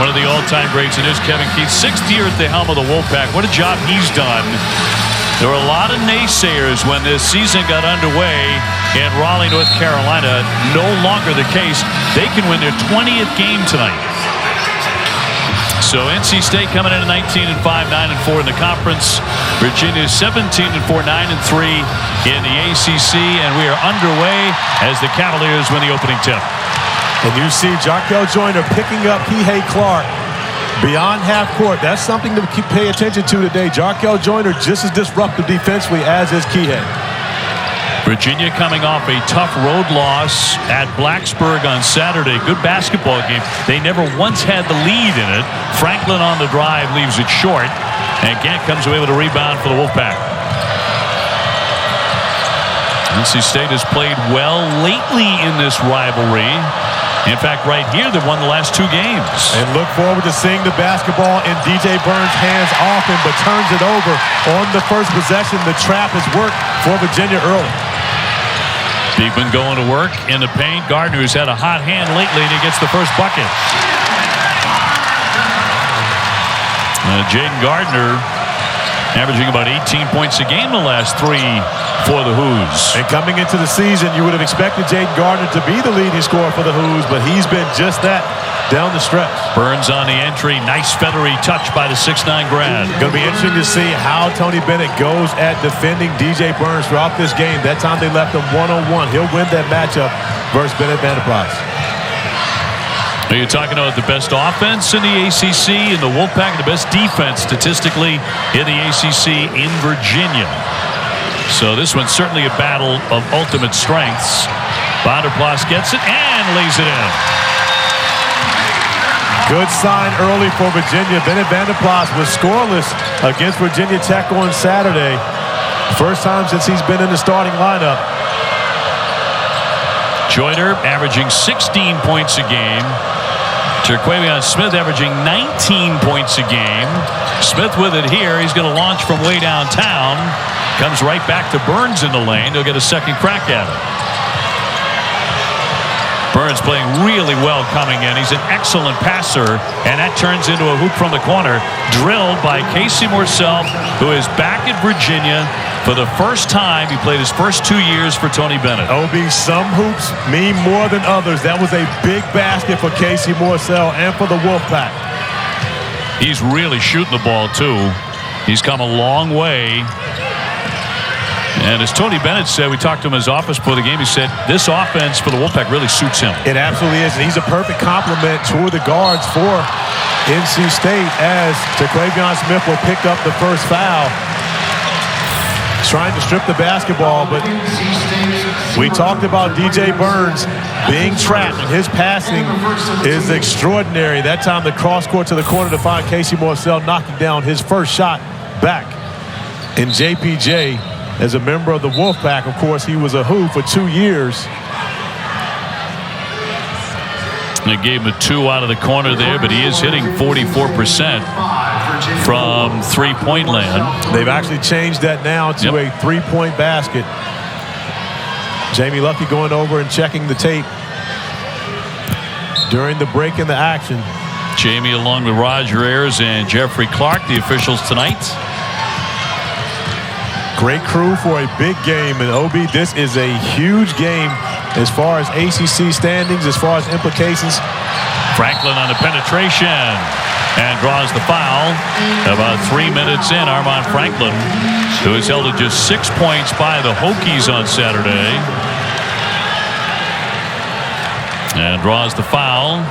One of the all-time greats, and there's Kevin Keith, 6th year at the helm of the Wolfpack. What a job he's done. There were a lot of naysayers when this season got underway in Raleigh, North Carolina. No longer the case. They can win their 20th game tonight. So NC State coming in at 19-5, 9-4 in the conference. Virginia 17-4, 9-3 in the ACC, and we are underway as the Cavaliers win the opening tip. And you see Jarkel Joyner picking up Kihei Clark beyond half court. That's something to pay attention to today. Jarkel Joyner just as disruptive defensively as is Kihei. Virginia coming off a tough road loss at Blacksburg on Saturday. Good basketball game. They never once had the lead in it. Franklin on the drive leaves it short, and Gant comes away with a rebound for the Wolfpack. NC State has played well lately in this rivalry. In fact, right here, they've won the last 2 games. And look forward to seeing the basketball in DJ Burns' hands often, but turns it over on the first possession. The trap has worked for Virginia early. Beekman going to work in the paint. Gardner, who's had a hot hand lately, and he gets the first bucket. Jayden Gardner averaging about 18 points a game the last 3 for the Hoos. And coming into the season, you would have expected Jayden Gardner to be the leading scorer for the Hoos, but he's been just that down the stretch. Burns on the entry. Nice feathery touch by the 6'9" grad. Going to be interesting to see how Tony Bennett goes at defending DJ Burns throughout this game. That time they left him one-on-one. He'll win that matchup versus Bennett Vanderplas. Are you talking about the best offense in the ACC and the Wolfpack, and the best defense statistically in the ACC in Virginia? So this one's certainly a battle of ultimate strengths. Vanderplas gets it and lays it in. Good sign early for Virginia. Bennett Vanderplas was scoreless against Virginia Tech on Saturday. First time since he's been in the starting lineup. Joyner averaging 16 points a game. Terquavion Smith averaging 19 points a game. Smith with it here. He's going to launch from way downtown. Comes right back to Burns in the lane. He'll get a second crack at it. Burns playing really well coming in. He's an excellent passer, and that turns into a hoop from the corner. Drilled by Casey Morsell, who is back at Virginia for the first time. He played his first 2 years for Tony Bennett. OB, some hoops mean more than others. That was a big basket for Casey Morsell and for the Wolfpack. He's really shooting the ball, too. He's come a long way. And as Tony Bennett said, we talked to him in his office before the game, he said this offense for the Wolfpack really suits him. It absolutely is. And he's a perfect complement to the guards for NC State as Terquavion Smith will pick up the first foul. Trying to strip the basketball, but we talked about DJ Burns being trapped, and his passing is extraordinary. That time the cross court to the corner to find Casey Morsell knocking down his first shot back. And JPJ, as a member of the Wolfpack, of course, he was a Who for 2 years. They gave him a 2 out of the corner there, but he is hitting 44% from three-point land. They've actually changed that now to a three-point basket. Jamie Luckey going over and checking the tape during the break in the action. Jamie along with Roger Ayers and Jeffrey Clark, the officials tonight. Great crew for a big game. And OB, this is a huge game as far as ACC standings, as far as implications. Franklin on the penetration and draws the foul. About 3 minutes in, Armand Franklin, who is held at just 6 points by the Hokies on Saturday, and draws the foul.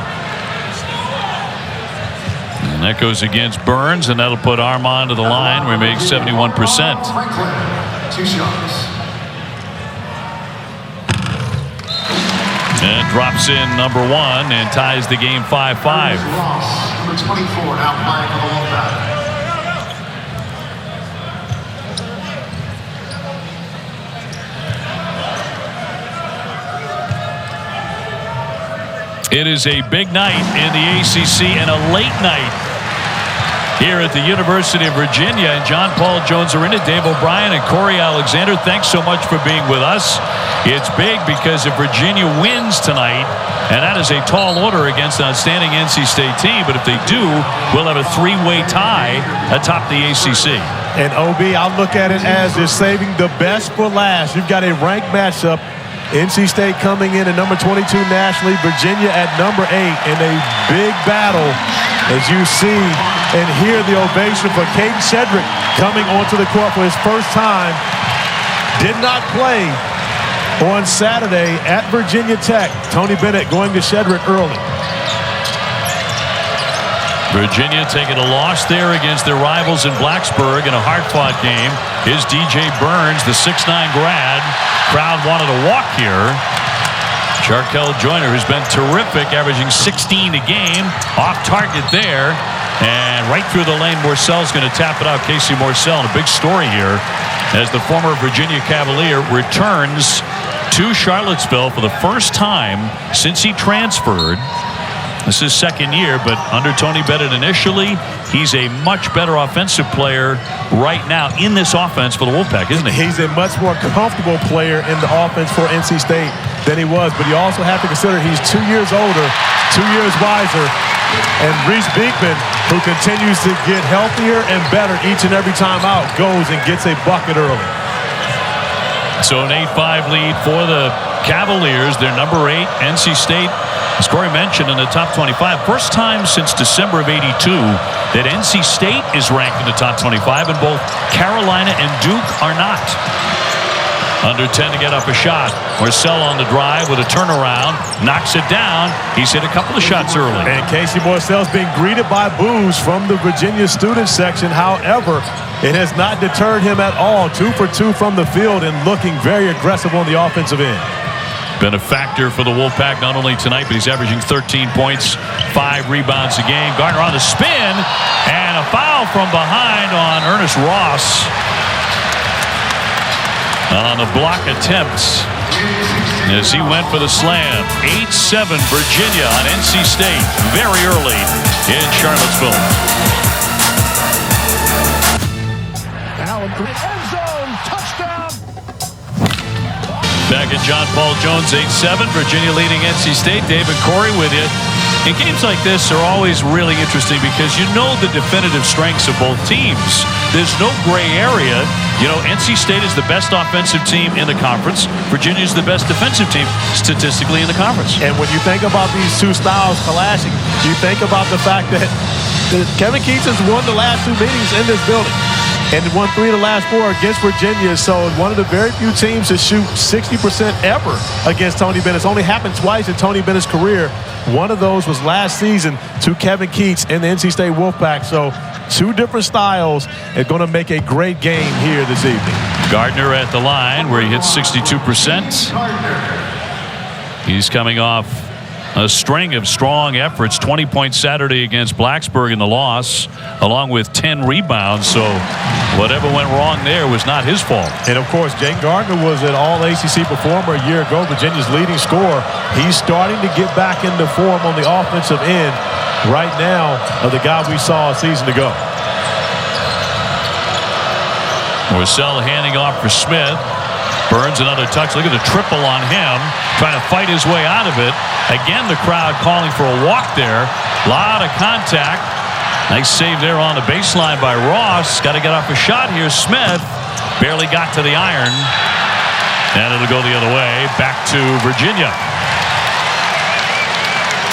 And that goes against Burns, and that'll put Armand to the line where he makes 71%. 2 shots. And drops in number 1 and ties the game 5-5. Number 24 now playing for the Wolfpack. It is a big night in the ACC and a late night here at the University of Virginia and John Paul Jones Arena. Dave O'Brien and Corey Alexander, thanks so much for being with us. It's big because if Virginia wins tonight, and that is a tall order against an outstanding NC State team, but if they do, we'll have a three-way tie atop the ACC. And OB, I'll look at it as they're saving the best for last. You've got a ranked matchup. NC State coming in at number 22 nationally, Virginia at number 8 in a big battle. As you see and hear the ovation for Caden Shedrick coming onto the court for his first time. Did not play on Saturday at Virginia Tech. Tony Bennett going to Shedrick early. Virginia taking a loss there against their rivals in Blacksburg in a hard-fought game. Here's DJ Burns, the 6'9 grad. Crowd wanted to walk here. Jarkel Joyner, who's been terrific, averaging 16 a game. Off target there. And right through the lane, Morsel's going to tap it out. Casey Morsell, and a big story here as the former Virginia Cavalier returns to Charlottesville for the first time since he transferred. This is his second year, but under Tony Bennett initially, he's a much better offensive player right now in this offense for the Wolfpack, isn't he? He's a much more comfortable player in the offense for NC State than he was, but you also have to consider he's 2 years older, 2 years wiser, and Reece Beekman, who continues to get healthier and better each and every time out, goes and gets a bucket early. So an 8-5 lead for the Cavaliers. They're number 8. NC State, as Corey mentioned, in the top 25. First time since December of '82 that NC State is ranked in the top 25, and both Carolina and Duke are not. Under 10 to get up a shot. Marcel on the drive with a turnaround. Knocks it down. He's hit a couple of shots early. And Casey Morsell's being greeted by boos from the Virginia student section. However, it has not deterred him at all. 2 for 2 from the field and looking very aggressive on the offensive end. Been a factor for the Wolfpack not only tonight, but he's averaging 13 points, 5 rebounds a game. Gardner on the spin, and a foul from behind on Ernest Ross. On the block attempts as he went for the slam. 8-7 Virginia on NC State very early in Charlottesville. Allen, end zone, touchdown. Back at John Paul Jones, 8-7. Virginia leading NC State. David Corey with you. And games like this are always really interesting because you know the definitive strengths of both teams. There's no gray area. You know, NC State is the best offensive team in the conference. Virginia is the best defensive team statistically in the conference. And when you think about these two styles clashing, you think about the fact that Kevin Keats has won the last 2 meetings in this building and won 3 of the last 4 against Virginia. So one of the very few teams to shoot 60% ever against Tony Bennett. It's only happened twice in Tony Bennett's career. One of those was last season to Kevin Keats and the NC State Wolfpack. So 2 different styles are going to make a great game here this evening. Gardner at the line where he hits 62%. He's coming off a string of strong efforts. 20 points Saturday against Blacksburg in the loss, along with 10 rebounds. So whatever went wrong there was not his fault. And of course, Jayden Gardner was an all-ACC performer a year ago, Virginia's leading scorer. He's starting to get back into form on the offensive end right now of the guy we saw a season ago. Marcel handing off for Smith. Burns another touch. Look at the triple on him, trying to fight his way out of it. Again, the crowd calling for a walk there. A lot of contact. Nice save there on the baseline by Ross. Got to get off a shot here. Smith barely got to the iron. And it'll go the other way. Back to Virginia.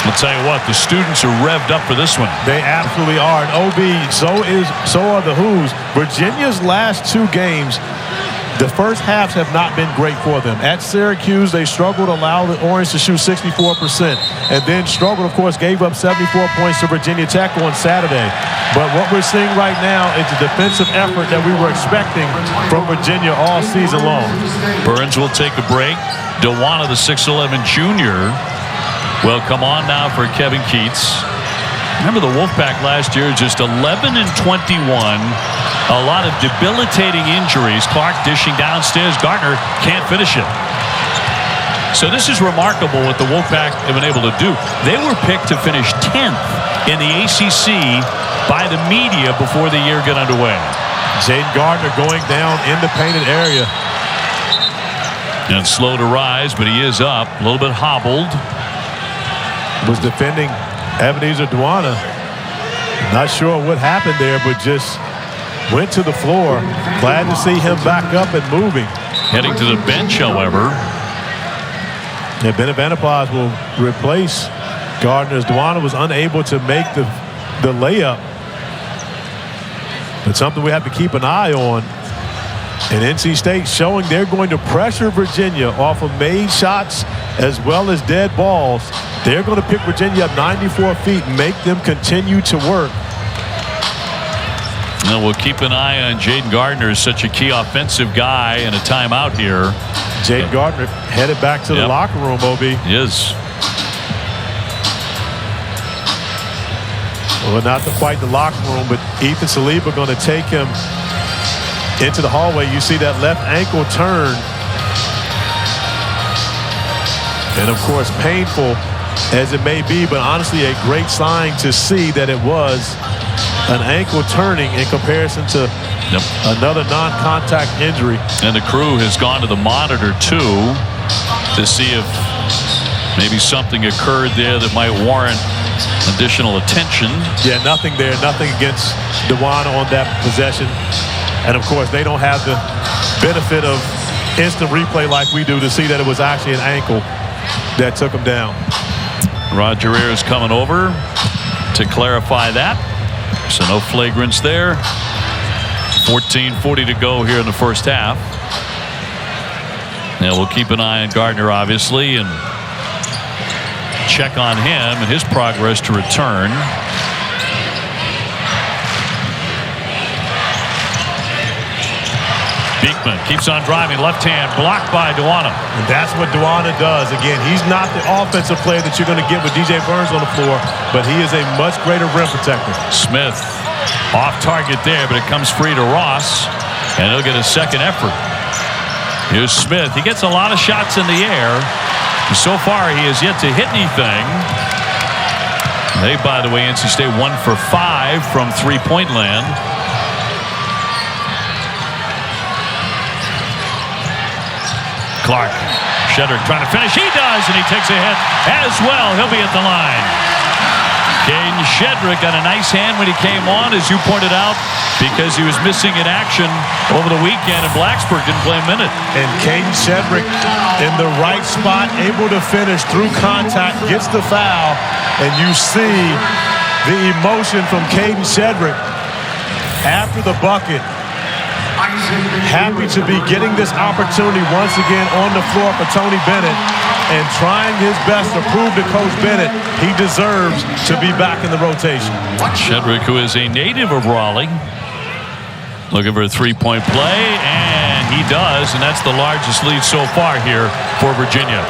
I'll tell you what, the students are revved up for this one. They absolutely are. And OB, so are the Who's. Virginia's last 2 games, the first halves have not been great for them. At Syracuse, they struggled to allow the Orange to shoot 64%. And then struggled, of course, gave up 74 points to Virginia Tech on Saturday. But what we're seeing right now is the defensive effort that we were expecting from Virginia all season long. Burns will take a break. DeWanna, the 6'11 junior, will come on now for Kevin Keats. Remember the Wolfpack last year, just 11 and 21. A lot of debilitating injuries. Clark dishing downstairs. Gardner can't finish it. So this is remarkable what the Wolfpack have been able to do. They were picked to finish 10th in the ACC by the media before the year got underway. Jayden Gardner going down in the painted area. And slow to rise, but he is up. A little bit hobbled. Was defending Ebenezer Duana. Not sure what happened there, but just went to the floor. Glad to see him back up and moving. Heading to the bench, however. Yeah, Benavanapaz will replace Gardner as Duana was unable to make the layup. But something we have to keep an eye on. And NC State showing they're going to pressure Virginia off of made shots as well as dead balls. They're going to pick Virginia up 94 feet and make them continue to work. And we'll keep an eye on Jayden Gardner, such a key offensive guy, and a timeout here. Jayden Gardner headed back to the locker room, OB. Yes. Well, not to fight the locker room, but Ethan Saliba going to take him into the hallway. You see that left ankle turn. And, of course, painful as it may be, but honestly a great sign to see that it was an ankle turning in comparison to another non-contact injury. And the crew has gone to the monitor, too, to see if maybe something occurred there that might warrant additional attention. Yeah, nothing there. Nothing against Duana on that possession. And, of course, they don't have the benefit of instant replay like we do to see that it was actually an ankle that took him down. Roger Ayers coming over to clarify that. So no flagrants there. 14:40 to go here in the first half. And we'll keep an eye on Gardner, obviously, and check on him and his progress to return. Beekman keeps on driving, left hand blocked by Duana. And that's what Duana does. Again, he's not the offensive player that you're going to get with DJ Burns on the floor, but he is a much greater rim protector. Smith off target there, but it comes free to Ross, and he'll get a second effort. Here's Smith. He gets a lot of shots in the air. So far, he has yet to hit anything. They, by the way, NC State 1 for 5 from three-point land. Clark, Shedrick trying to finish. He does, and he takes a hit as well. He'll be at the line. Caden Shedrick got a nice hand when he came on, as you pointed out, because he was missing in action over the weekend, and Blacksburg didn't play a minute. And Caden Shedrick in the right spot, able to finish through contact, gets the foul, and you see the emotion from Caden Shedrick after the bucket. Happy to be getting this opportunity once again on the floor for Tony Bennett and trying his best to prove to Coach Bennett he deserves to be back in the rotation. Shedrick, who is a native of Raleigh, looking for a three-point play, and he does, and that's the largest lead so far here for Virginia.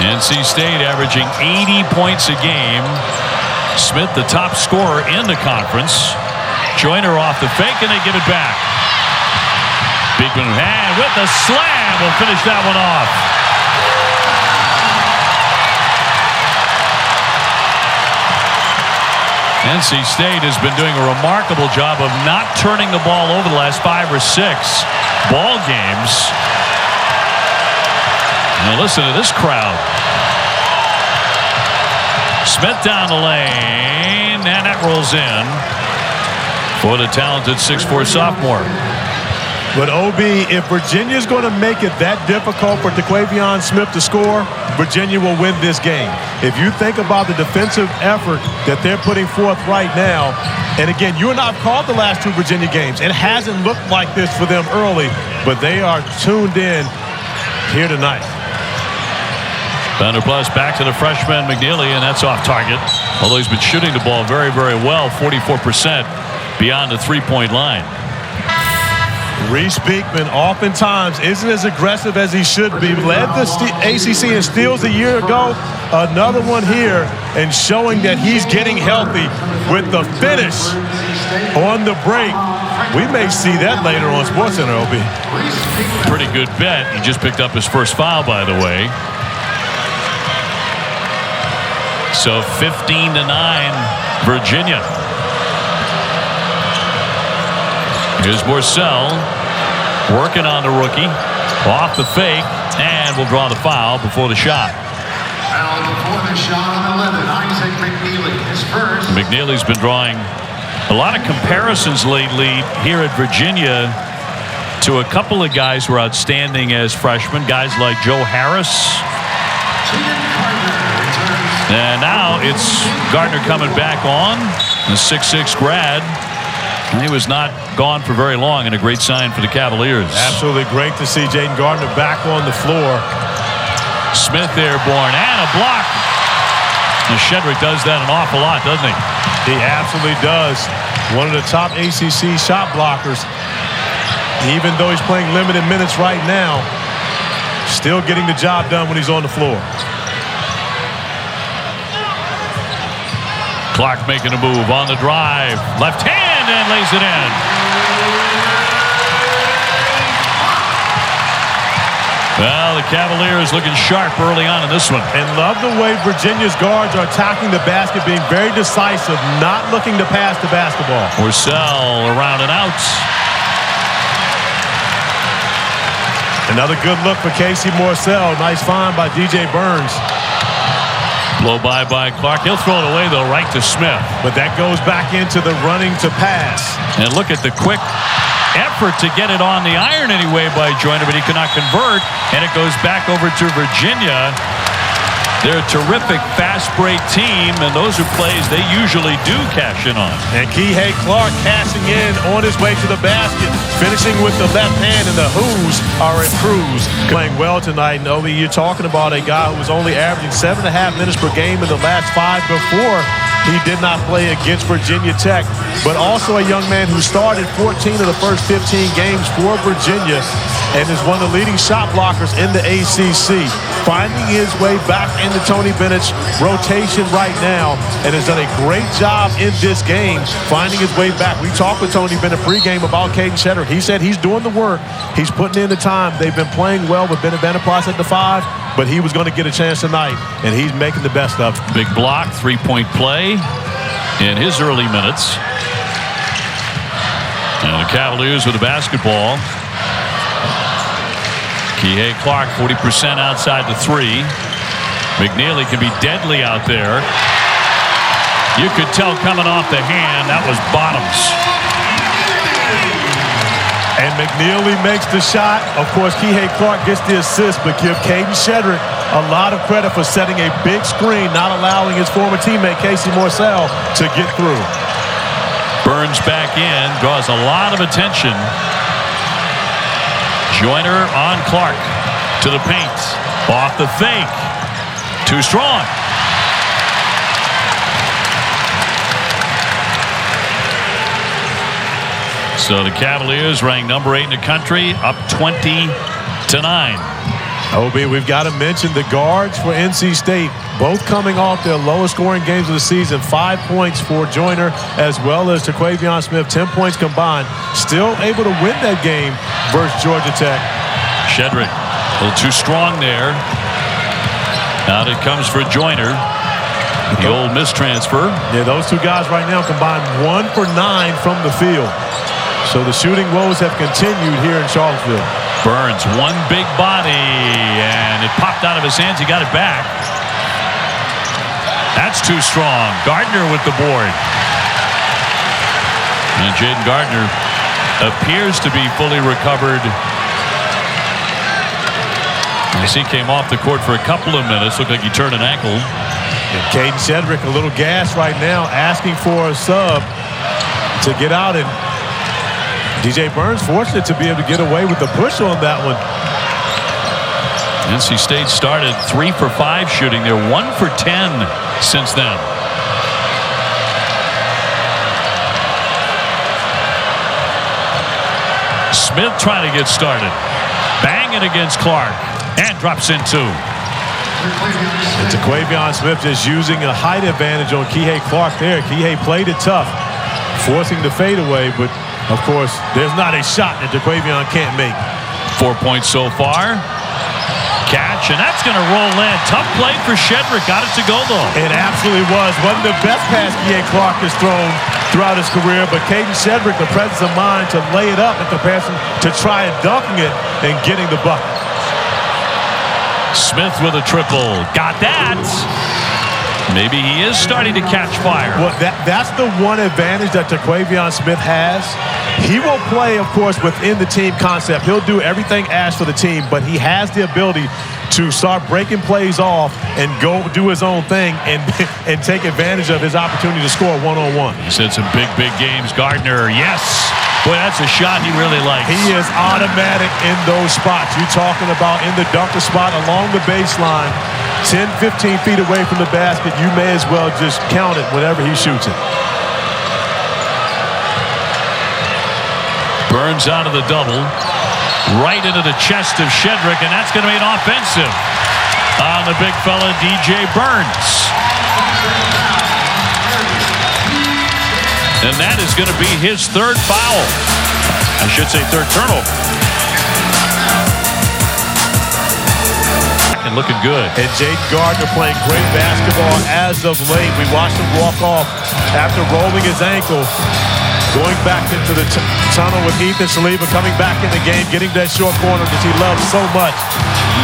NC State averaging 80 points a game. Smith, the top scorer in the conference. Joyner off the fake, and they give it back. Beekman hand with the slam will finish that one off. NC State has been doing a remarkable job of not turning the ball over the last 5 or 6 ball games. Now listen to this crowd. Smith down the lane, and that rolls in for the talented 6'4" sophomore. But OB, if Virginia's going to make it that difficult for Terquavion Smith to score, Virginia will win this game. If you think about the defensive effort that they're putting forth right now, and again, you and I have called the last 2 Virginia games. It hasn't looked like this for them early, but they are tuned in here tonight. Vanderplas back to the freshman McNeely, and that's off target. Although he's been shooting the ball very, very well, 44% beyond the three-point line. Reece Beekman oftentimes isn't as aggressive as he should be. Led the ACC in steals a year ago. Another one here, and showing that he's getting healthy with the finish on the break. We may see that later on SportsCenter, OB. Pretty good bet. He just picked up his first foul, by the way. So 15-9 Virginia. Here's Morsell working on the rookie. Off the fake, and will draw the foul before the shot. Foul before the shot on 11, Isaac McNeely. His first. McNeely's been drawing a lot of comparisons lately here at Virginia to a couple of guys who are outstanding as freshmen, guys like Joe Harris. And now it's Gardner coming back on, the 6'6" grad. He was not gone for very long, and a great sign for the Cavaliers. Absolutely great to see Jayden Gardner back on the floor. Smith airborne, and a block. And Shedrick does that an awful lot, doesn't he? He absolutely does. One of the top ACC shot blockers. Even though he's playing limited minutes right now, still getting the job done when he's on the floor. Clark making a move on the drive. Left hand and lays it in. Well, the Cavaliers looking sharp early on in this one. And love the way Virginia's guards are attacking the basket, being very decisive, not looking to pass the basketball. Morsell around and out. Another good look for Casey Morsell. Nice find by DJ Burns. Blow by Clark. He'll throw it away, though, right to Smith. But that goes back into the running to pass. And look at the quick effort to get it on the iron anyway by Joyner, but he cannot convert. And it goes back over to Virginia. They're a terrific fast break team, and those are plays they usually do cash in on. And Kihei Clark cashing in on his way to the basket, finishing with the left hand, and the Who's are in cruise. Playing well tonight, Novi. You're talking about a guy who was only averaging 7.5 minutes per game in the last 5 before he did not play against Virginia Tech, but also a young man who started 14 of the first 15 games for Virginia and is one of the leading shot blockers in the ACC. Finding his way back into Tony Bennett's rotation right now and has done a great job in this game finding his way back. We talked with Tony Bennett pregame about Caden Shedrick. He said he's doing the work. He's putting in the time. They've been playing well with Bennett Vanderplas at the 5, but he was going to get a chance tonight, and he's making the best of it. Big block, three-point play in his early minutes. And the Cavaliers with the basketball. Kihei Clark, 40% outside the 3. McNeely can be deadly out there. You could tell coming off the hand, that was Bottoms. And McNeely makes the shot. Of course, Kihei Clark gets the assist, but give Caden Shedrick a lot of credit for setting a big screen, not allowing his former teammate Casey Morsell to get through. Burns back in, draws a lot of attention. Joyner on Clark to the paint. Off the fake. Too strong. So the Cavaliers ranked number 8 in the country, up 20-9. Obi, we've got to mention the guards for NC State, both coming off their lowest scoring games of the season. 5 points for Joyner as well as Terquavion Smith, 10 points combined. Still able to win that game versus Georgia Tech. Shedrick, a little too strong there. Out it comes for Joyner. The old mistransfer. Yeah, those two guys right now combined 1 for 9 from the field. So the shooting woes have continued here in Charlottesville. Burns, one big body, and it popped out of his hands. He got it back. That's too strong. Gardner with the board. And Jayden Gardner appears to be fully recovered. As he came off the court for a couple of minutes, looked like he turned an ankle. And Caden Shedrick a little gas right now, asking for a sub to get out, and DJ Burns fortunate to be able to get away with the push on that one. NC State started 3 for 5 shooting. They're 1 for 10 since then. Smith trying to get started. Bang it against Clark. And drops in 2. And Terquavion Smith just using a height advantage on Kihei Clark there. Kihei played it tough, forcing the fadeaway, but of course, there's not a shot that Terquavion can't make. 4 points so far. Catch, and that's going to roll in. Tough play for Shedrick. Got it to go, though. It absolutely was. Wasn't the best pass Kihei Clark has thrown throughout his career, but Caden Shedrick, the presence of mind to lay it up in comparison to try and dunking it and getting the bucket. Smith with a triple. Got that. Maybe he is starting to catch fire. Well, that's the one advantage that Terquavion Smith has. He will play, of course, within the team concept. He'll do everything asked for the team, but he has the ability to start breaking plays off and go do his own thing and take advantage of his opportunity to score one-on-one. He's had some big games. Gardner, yes. Boy, that's a shot he really likes. He is automatic in those spots. You're talking about in the dunker spot along the baseline, 10, 15 feet away from the basket. You may as well just count it whenever he shoots it. Burns out of the double. Right into the chest of Shedrick, and that's going to be an offensive on the big fella, DJ Burns. And that is going to be his third foul. I should say third turnover. And looking good. And Jayden Gardner playing great basketball as of late. We watched him walk off after rolling his ankle, going back into the tunnel with Ethan Saliba, coming back in the game, getting that short corner that he loves so much,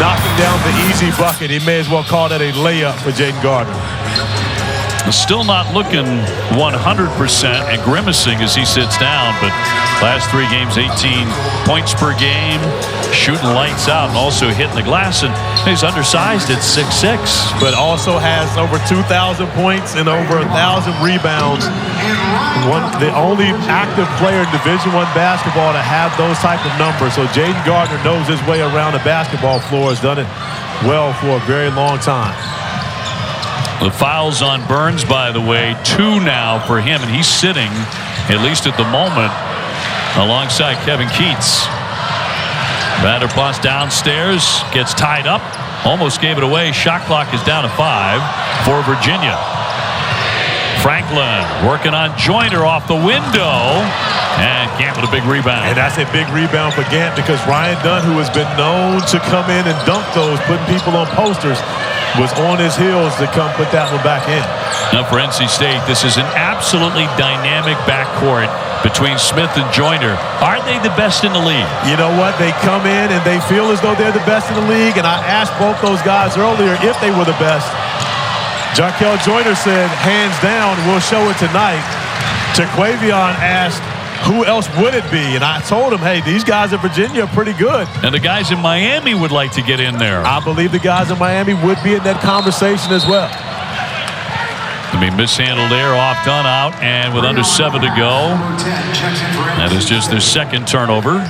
knocking down the easy bucket. He may as well call that a layup for Jayden Gardner. Still not looking 100% and grimacing as he sits down, but last 3 games, 18 points per game, shooting lights out and also hitting the glass, and he's undersized at 6'6", but also has over 2,000 points and over 1,000 rebounds. The only active player in Division I basketball to have those type of numbers. So Jayden Gardner knows his way around the basketball floor, has done it well for a very long time. The fouls on Burns, by the way, 2 now for him, and he's sitting, at least at the moment, alongside Kevin Keats. Vanderplas downstairs, gets tied up, almost gave it away. Shot clock is down to 5 for Virginia. Franklin working on Joyner off the window, and Gant with a big rebound. And that's a big rebound for Gant, because Ryan Dunn, who has been known to come in and dunk those, putting people on posters, was on his heels to come put that one back in. Now for NC State, this is an absolutely dynamic backcourt between Smith and Joyner. Are they the best in the league? You know what? They come in and they feel as though they're the best in the league, and I asked both those guys earlier if they were the best. Jarkel Joyner said, hands down, we'll show it tonight. Terquavion asked, who else would it be? And I told him, hey, these guys in Virginia are pretty good. And the guys in Miami would like to get in there. I believe the guys in Miami would be in that conversation as well. I mean, mishandled there, off Dunn out, and with under 7 to go. That is just their second turnover.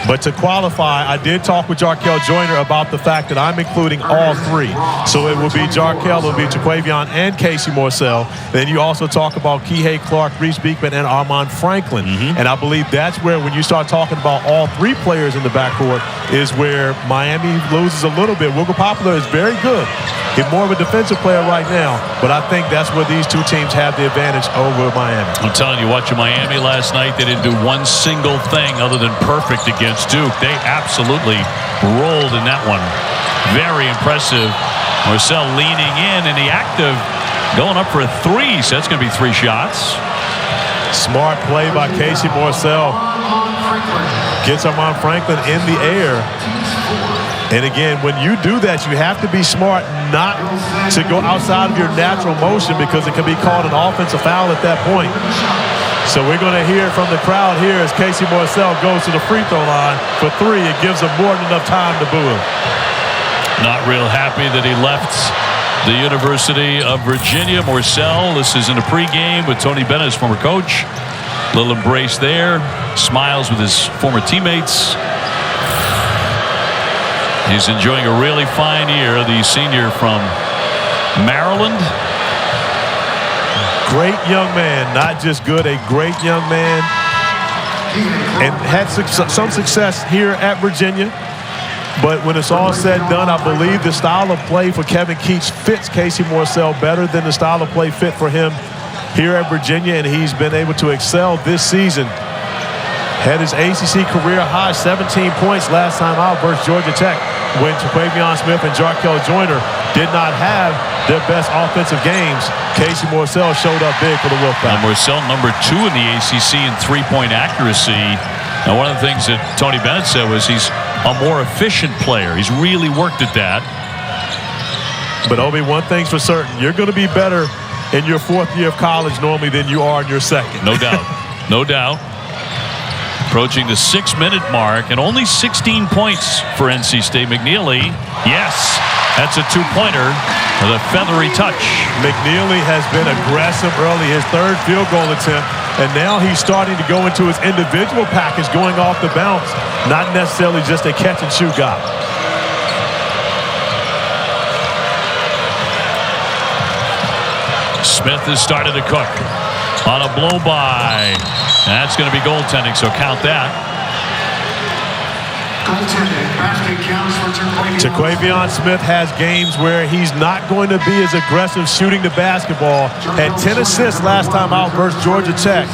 But to qualify, I did talk with Jarkel Joyner about the fact that I'm including all 3. So it will be Jarkel, it will be Terquavion and Casey Morsell. Then you also talk about Kihei Clark, Reece Beekman, and Armand Franklin. And I believe that's where, when you start talking about all 3 players in the backcourt, is where Miami loses a little bit. Wiggle Poplar is very good. He's more of a defensive player right now, but I think that's where these 2 teams have the advantage over Miami. I'm telling you, watching Miami last night, they didn't do one single thing other than perfect against Duke. They absolutely rolled in that one. Very impressive. Marcel leaning in the act of going up for a 3, so that's going to be 3 shots. Smart play by Casey Morsell. Gets Armand Franklin in the air. And again, when you do that, you have to be smart not to go outside of your natural motion, because it can be called an offensive foul at that point. So we're going to hear from the crowd here as Casey Morsell goes to the free throw line for 3. It gives him more than enough time to boo him. Not real happy that he left the University of Virginia. Morsell, this is in a pregame with Tony Bennett, his former coach. Little embrace there. Smiles with his former teammates. He's enjoying a really fine year, the senior from Maryland. Great young man, not just good, a great young man. And had some success here at Virginia. But when it's all said and done, I believe the style of play for Kevin Keats fits Casey Morsell better than the style of play fit for him here at Virginia, and he's been able to excel this season. Had his ACC career high, 17 points last time out versus Georgia Tech. when Terquavion Smith and Jarkel Joyner did not have their best offensive games, Casey Morsell showed up big for the Wolfpack. Marcel, number 2 in the ACC in three-point accuracy. Now, one of the things that Tony Bennett said was he's a more efficient player. He's really worked at that. But, Obi, one thing's for certain. You're going to be better in your 4th year of college normally than you are in your 2nd. No doubt. No doubt. Approaching the 6-minute mark and only 16 points for NC State. McNeely, yes, that's a two-pointer with a feathery touch. McNeely has been aggressive early, his 3rd field goal attempt, and now he's starting to go into his individual package going off the bounce, not necessarily just a catch-and-shoot guy. Smith has started to cook on a blow-by. That's going to be goaltending, so count that. Terquavion Smith has games where he's not going to be as aggressive shooting the basketball. Had 10 assists last time out versus Georgia Tech.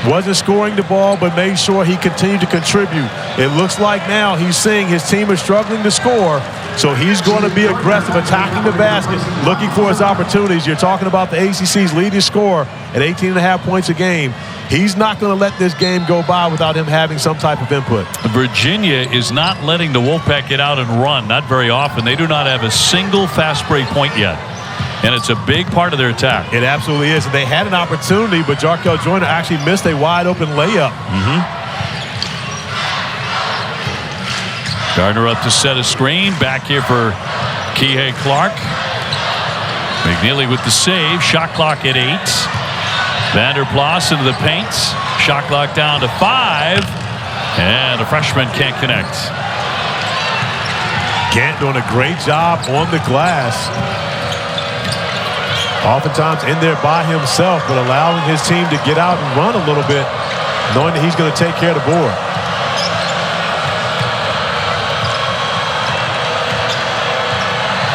Wasn't scoring the ball, but made sure he continued to contribute. It looks like now he's seeing his team is struggling to score, so he's going to be aggressive, attacking the basket, looking for his opportunities. You're talking about the ACC's leading scorer at 18.5 points a game. He's not going to let this game go by without him having some type of input. Virginia is not letting the Wolfpack get out and run, not very often. They do not have a single fast break point yet, and it's a big part of their attack. It absolutely is. They had an opportunity, but Jarkel Joyner actually missed a wide-open layup. Gardner up to set a screen. Back here for Kihei Clark. McNeely with the save. Shot clock at 8. Vanderplas into the paint. Shot clock down to 5. And the freshman can't connect. Gant doing a great job on the glass. Oftentimes in there by himself, but allowing his team to get out and run a little bit, knowing that he's going to take care of the board.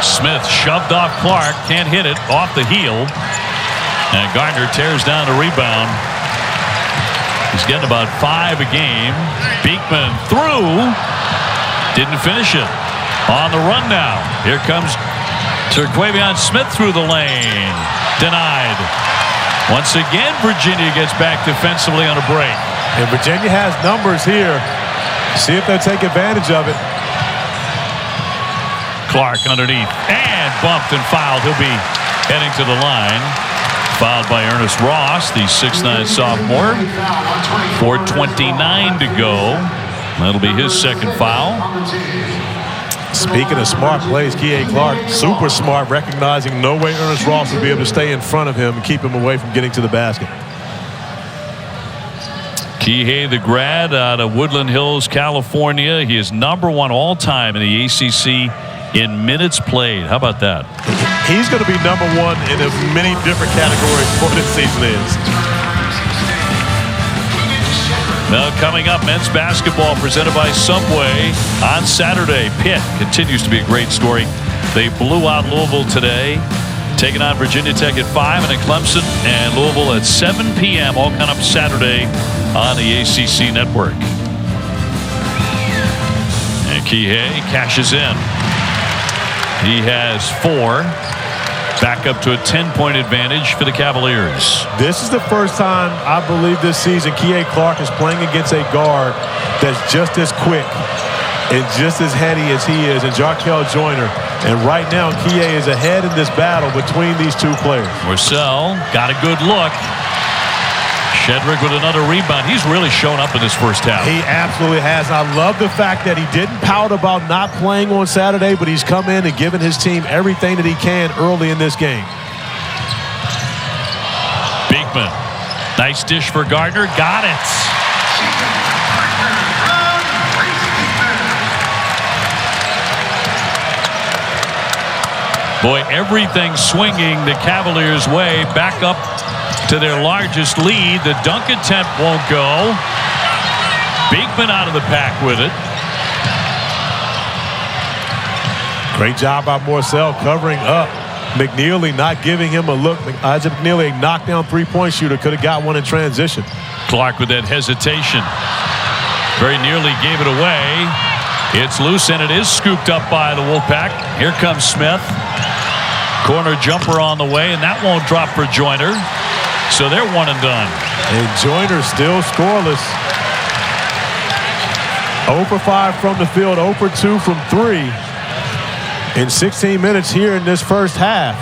Smith shoved off Clark. Can't hit it. Off the heel. And Gardner tears down the rebound. He's getting about 5 a game. Beekman through. Didn't finish it. On the run now. Here comes Terquavion Smith through the lane. Denied. Once again, Virginia gets back defensively on a break. And Virginia has numbers here. See if they'll take advantage of it. Clark underneath. And bumped and fouled. He'll be heading to the line. Fouled by Ernest Ross, the 6'9" sophomore. 4:29 to go. That'll be his 2nd foul. Speaking of smart plays, Kihei Clark, super smart, recognizing no way Ernest Ross will be able to stay in front of him and keep him away from getting to the basket. Kihei, the grad out of Woodland Hills, California. He is #1 all-time in the ACC in minutes played. How about that? He's going to be #1 in as many different categories for this season is. Now coming up, men's basketball presented by Subway on Saturday. Pitt continues to be a great story. They blew out Louisville today, taking on Virginia Tech at 5, and then Clemson and Louisville at 7 p.m. all coming up Saturday on the ACC network. And Kihei cashes in. He has 4. Back up to a 10-point advantage for the Cavaliers. This is the first time, I believe, this season Kihei Clark is playing against a guard that's just as quick and just as heady as he is, and Jarkel Joyner. And right now, Kihei is ahead in this battle between these two players. Marcel got a good look. Shedrick with another rebound. He's really shown up in this first half. He absolutely has. I love the fact that he didn't pout about not playing on Saturday, but he's come in and given his team everything that he can early in this game. Beekman. Nice dish for Gardner. Got it. Boy, everything swinging the Cavaliers' way. Back up to their largest lead. The dunk attempt won't go. Beekman out of the pack with it. Great job by Marcel covering up. McNeely not giving him a look. Isaac McNeely, a knockdown three-point shooter, could have got one in transition. Clark with that hesitation. Very nearly gave it away. It's loose, and it is scooped up by the Wolfpack. Here comes Smith. Corner jumper on the way, and that won't drop for Joyner. So they're one and done. And Joyner still scoreless. 0 for 5 from the field, 0 for 2 from 3 in 16 minutes here in this first half.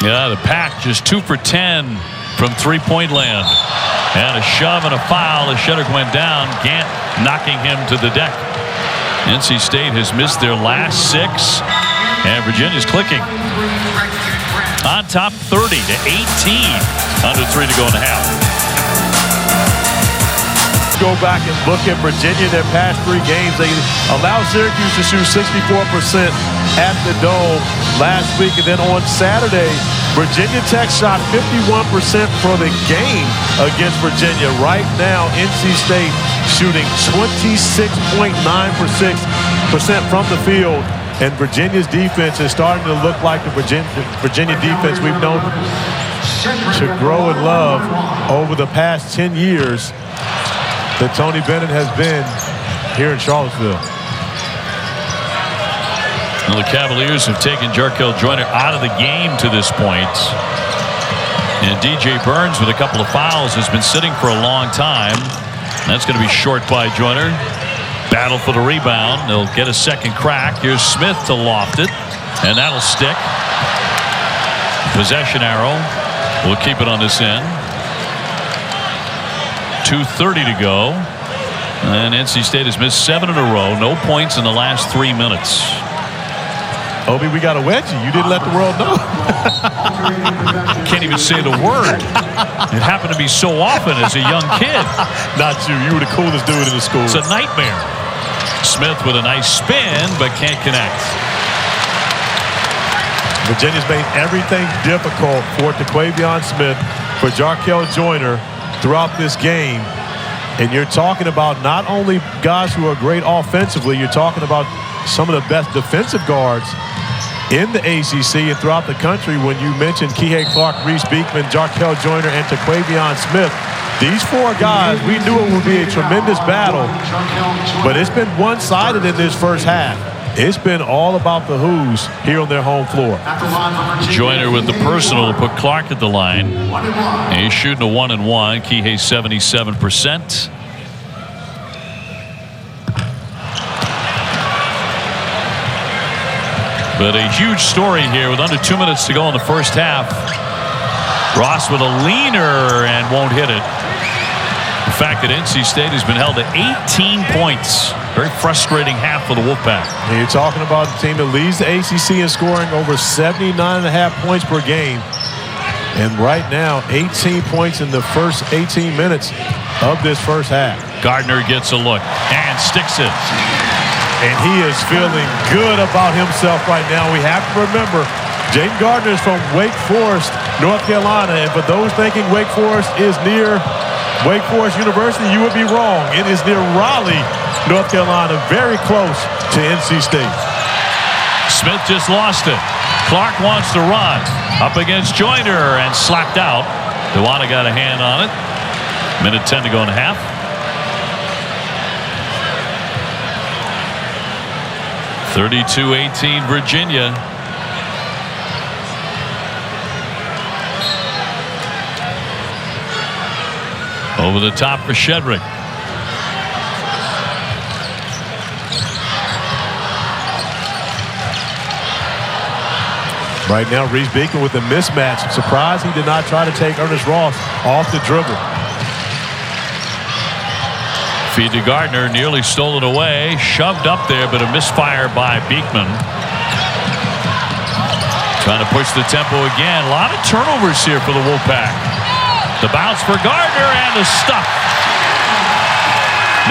Yeah, the Pack just 2 for 10 from three-point land. And a shove and a foul as Shedrick went down. Gant knocking him to the deck. NC State has missed their last 6. And Virginia's clicking. On top 30 to 18. Under 3 to go in the half. Go back and look at Virginia. Their past 3 games, they allowed Syracuse to shoot 64% at the Dome last week. And then on Saturday, Virginia Tech shot 51% for the game against Virginia. Right now, NC State shooting 26.9% from the field. And Virginia's defense is starting to look like the Virginia defense we've known to grow and love over the past 10 years that Tony Bennett has been here in Charlottesville. Well, the Cavaliers have taken Jarkel Joyner out of the game to this point. And DJ Burns, with a couple of fouls, has been sitting for a long time. That's going to be short by Joyner. Battle for the rebound. They'll get a second crack. Here's Smith to loft it, and that'll stick. Possession arrow. We'll keep it on this end. 2:30 to go. And NC State has missed 7 in a row. No points in the last 3 minutes. Obi, we got a wedgie. You didn't let the world know. Can't even say the word. It happened to be so often as a young kid. Not you. You were the coolest dude in the school. It's a nightmare. Smith with a nice spin, but can't connect. Virginia's made everything difficult for Terquavion Smith, for Jarkel Joyner throughout this game. And you're talking about not only guys who are great offensively, you're talking about some of the best defensive guards in the ACC and throughout the country. When you mentioned Kihei Clark, Reece Beekman, Jarkel Joyner, and Terquavion Smith, these 4 guys, we knew it would be a tremendous battle, but it's been one-sided in this first half. It's been all about the Who's here on their home floor. Joyner with the personal to put Clark at the line. And he's shooting a 1-and-1. Kihei 77%. But a huge story here with under 2 minutes to go in the first half. Ross with a leaner and won't hit it. The fact that NC State has been held to 18 points. Very frustrating half for the Wolfpack. And you're talking about a team that leads the ACC in scoring over 79.5 points per game. And right now, 18 points in the first 18 minutes of this first half. Gardner gets a look and sticks it. And he is feeling good about himself right now. We have to remember, Jayden Gardner is from Wake Forest, North Carolina. And for those thinking Wake Forest is near Wake Forest University, you would be wrong. It is near Raleigh, North Carolina, very close to NC State. Smith just lost it. Clark wants to run. Up against Joyner and slapped out. Dewana got a hand on it. Minute 10 to go in the half. (32-18) Virginia. Over the top for Shedrick. Right now, Reece Beekman with a mismatch. Surprised he did not try to take Ernest Ross off the dribble. Feed to Gardner, nearly stolen away, shoved up there, but a misfire by Beekman. Trying to push the tempo again. A lot of turnovers here for the Wolfpack. The bounce for Gardner and the stuff.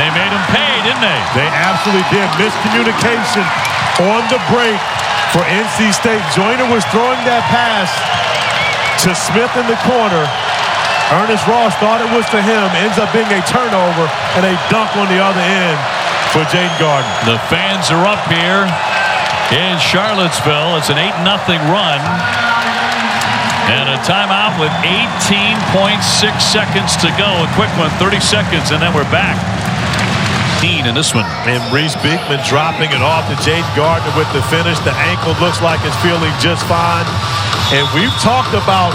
They made him pay, didn't they? They absolutely did. Miscommunication on the break for NC State. Joyner was throwing that pass to Smith in the corner. Ernest Ross thought it was to him. Ends up being a turnover and a dunk on the other end for Jayden Gardner. The fans are up here in Charlottesville. It's an 8-0 run. And a timeout with 18.6 seconds to go. A quick one, 30 seconds, and then we're back. 15 in this one. And Reece Beekman dropping it off to Jayden Gardner with the finish. The ankle looks like it's feeling just fine. And we've talked about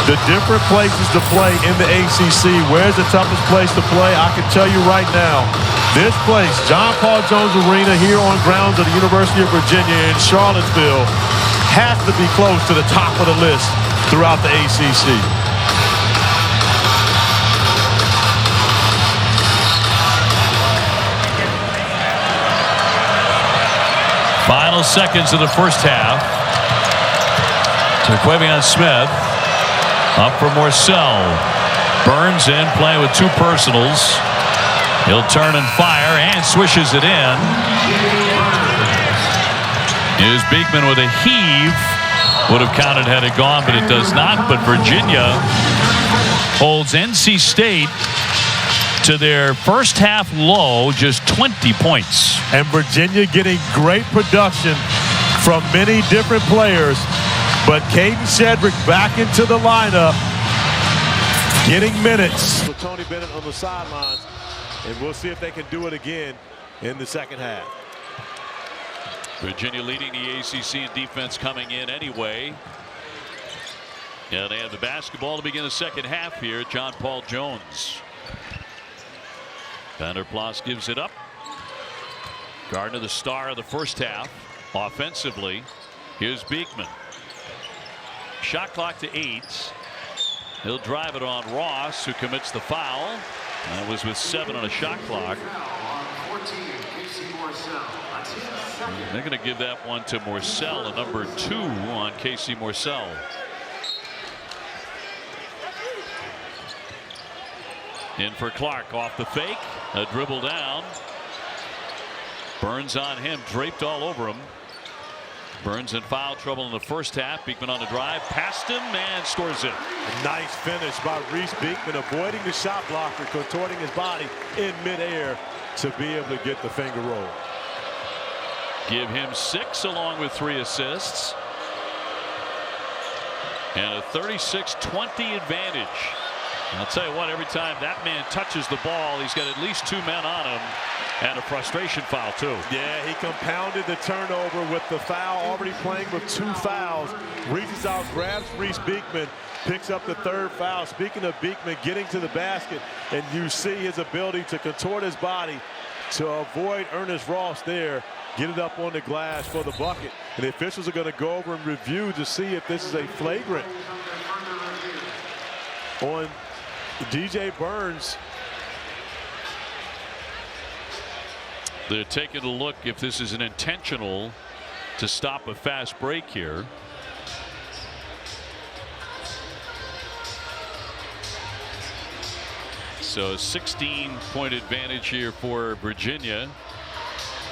the different places to play in the ACC. Where's the toughest place to play? I can tell you right now, this place, John Paul Jones Arena here on grounds of the University of Virginia in Charlottesville, has to be close to the top of the list throughout the ACC. Final seconds of the first half. Terquavion Smith up for Marcel. Burns in, playing with two personals. He'll turn and fire and swishes it in. Here's Beekman with a heave. Would have counted had it gone, but it does not. But Virginia holds NC State to their first half low, just 20 points. And Virginia getting great production from many different players. But Caden Shedrick back into the lineup, getting minutes. With Tony Bennett on the sidelines, and we'll see if they can do it again in the second half. Virginia leading the ACC in defense coming in anyway. And they have the basketball to begin the second half here. John Paul Jones. Vanderplas gives it up. Gardner, the star of the first half offensively. Here's Beekman. Shot clock to 8. He'll drive it on Ross, who commits the foul. That was with 7 on a shot clock. They're going to give that one to Morsell, a number 2 on Casey Morsell. In for Clark, off the fake, a dribble down. Burns on him, draped all over him. Burns in foul trouble in the first half. Beekman on the drive, past him and scores it. A nice finish by Reece Beekman, avoiding the shot blocker, contorting his body in midair to be able to get the finger roll. Give him 6 along with 3 assists. And a 36-20 advantage. I'll tell you what, every time that man touches the ball, he's got at least 2 men on him. And a frustration foul, too. Yeah, he compounded the turnover with the foul, already playing with 2 fouls. Reaches out, grabs Reece Beekman, picks up the 3rd foul. Speaking of Beekman getting to the basket, and you see his ability to contort his body to avoid Ernest Ross there. Get it up on the glass for the bucket. And the officials are going to go over and review to see if this is a flagrant on DJ Burns. They're taking a look if this is an intentional to stop a fast break here. So a 16-point advantage here for Virginia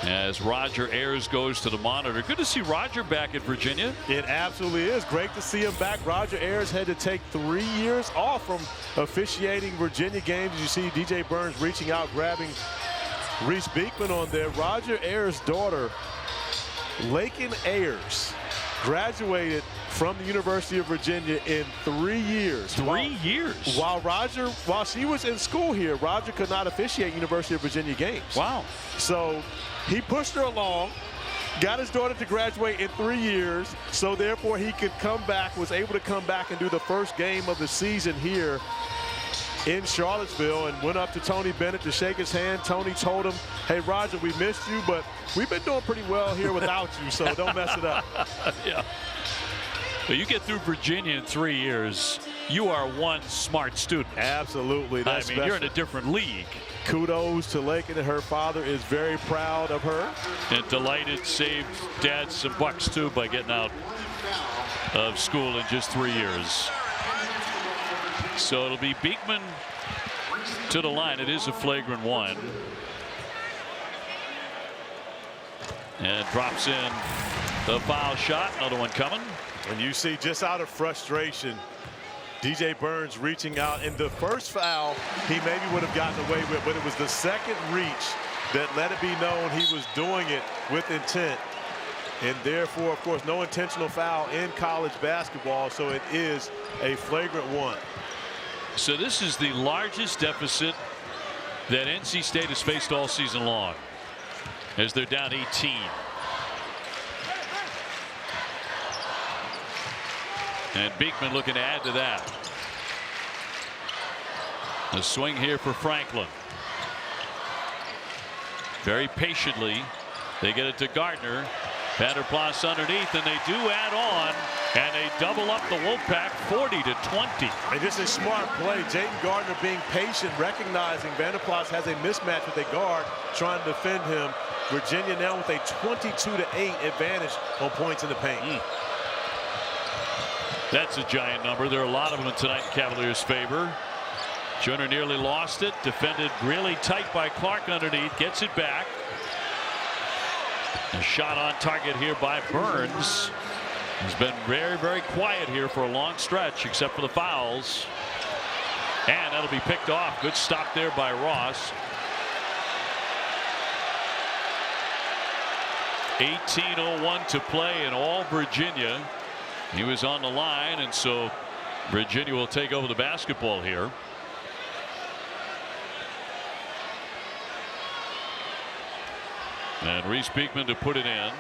as Roger Ayers goes to the monitor. Good to see Roger back at Virginia. It absolutely is. Great to see him back. Roger Ayers had to take 3 years off from officiating Virginia games. You see DJ Burns reaching out, grabbing Reece Beekman on there. Roger Ayers' daughter, Laken Ayers, graduated from the University of Virginia in 3 years. 3 years? While she was in school here, Roger could not officiate University of Virginia games. Wow. So he pushed her along, got his daughter to graduate in 3 years, so therefore he could come back, was able to come back and do the first game of the season here in Charlottesville, and went up to Tony Bennett to shake his hand. Tony told him, hey, Roger, we missed you, but we've been doing pretty well here without you, so don't mess it up. Yeah. But you get through Virginia in 3 years, you are one smart student. Absolutely. That's you're in a different league. Kudos to Laken, and her father is very proud of her. And delighted, saved Dad some bucks, too, by getting out of school in just 3 years. So it'll be Beekman to the line. It is a flagrant 1. And drops in the foul shot. Another one coming. And you see, just out of frustration, DJ Burns reaching out. In the first foul, he maybe would have gotten away with, but it was the second reach that let it be known he was doing it with intent. And therefore, of course, no intentional foul in college basketball, so it is a flagrant 1. So this is the largest deficit that NC State has faced all season long as they're down 18. And Beekman looking to add to that. The swing here for Franklin. Very patiently they get it to Gardner. Vanderplas underneath, and they do add on, and they double up the Wolfpack 40-20. And just a smart play. Jayden Gardner being patient, recognizing Vanderplas has a mismatch with a guard trying to defend him. Virginia now with a 22-8 advantage on points in the paint. That's a giant number. There are a lot of them tonight in Cavaliers' favor. Joyner nearly lost it. Defended really tight by Clark underneath. Gets it back. A shot on target here by Burns. He's been very, very quiet here for a long stretch, except for the fouls. And that'll be picked off. Good stop there by Ross. 18:01 to play in all Virginia. He was on the line, and so Virginia will take over the basketball here. And Reece Beekman to put it in.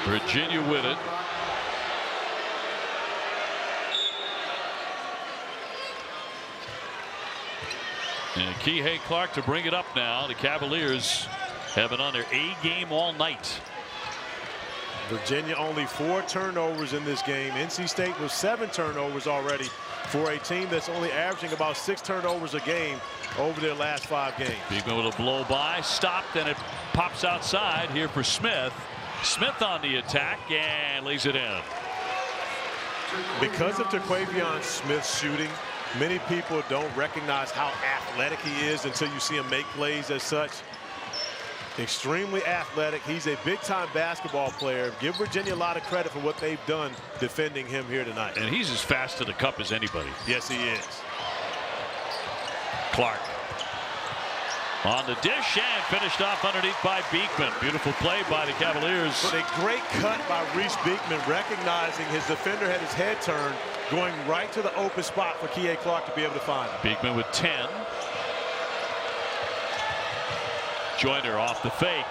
Virginia with it. And Kihei Clark to bring it up now. The Cavaliers have been on their A game all night. Virginia only 4 turnovers in this game. NC State was 7 turnovers already for a team that's only averaging about 6 turnovers a game over their last 5 games. Beekman with a blow by, stopped, and it pops outside here for Smith. Smith on the attack and lays it in. Because of Terquavion Smith's shooting, many people don't recognize how athletic he is until you see him make plays as such. Extremely athletic. He's a big-time basketball player. Give Virginia a lot of credit for what they've done defending him here tonight. And he's as fast to the cup as anybody. Yes, he is. Clark on the dish and finished off underneath by Beekman. Beautiful play by the Cavaliers. But a great cut by Reece Beekman, recognizing his defender had his head turned, going right to the open spot for Kihei Clark to be able to find him. Beekman with 10. Joyner off the fake.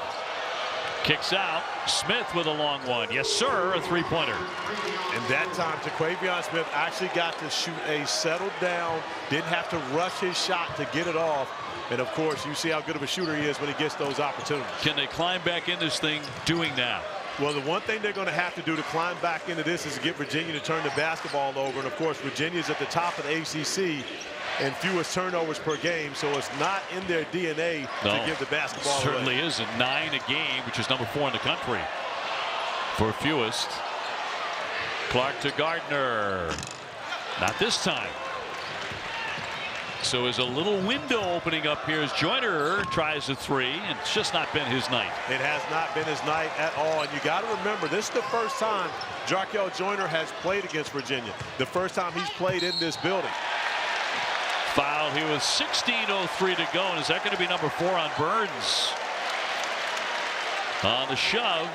Kicks out. Smith with a long one. Yes, sir. A three-pointer. And that time, Terquavion Smith actually got to shoot a settled down. Didn't have to rush his shot to get it off. And, of course, you see how good of a shooter he is when he gets those opportunities. Can they climb back in this thing doing that? Well, the one thing they're going to have to do to climb back into this is to get Virginia to turn the basketball over. And, of course, Virginia's at the top of the ACC and fewest turnovers per game, so it's not in their DNA to give the basketball certainly away. Isn't. 9 a game, which is number 4 in the country for fewest. Clark to Gardner. Not this time. So there's a little window opening up here as Joyner tries a 3, and it's just not been his night. It has not been his night at all, and you got to remember, this is the first time Jarkel Joyner has played against Virginia. The first time he's played in this building. Foul here with 16:03 to go, and is that going to be number 4 on Burns? On the shove.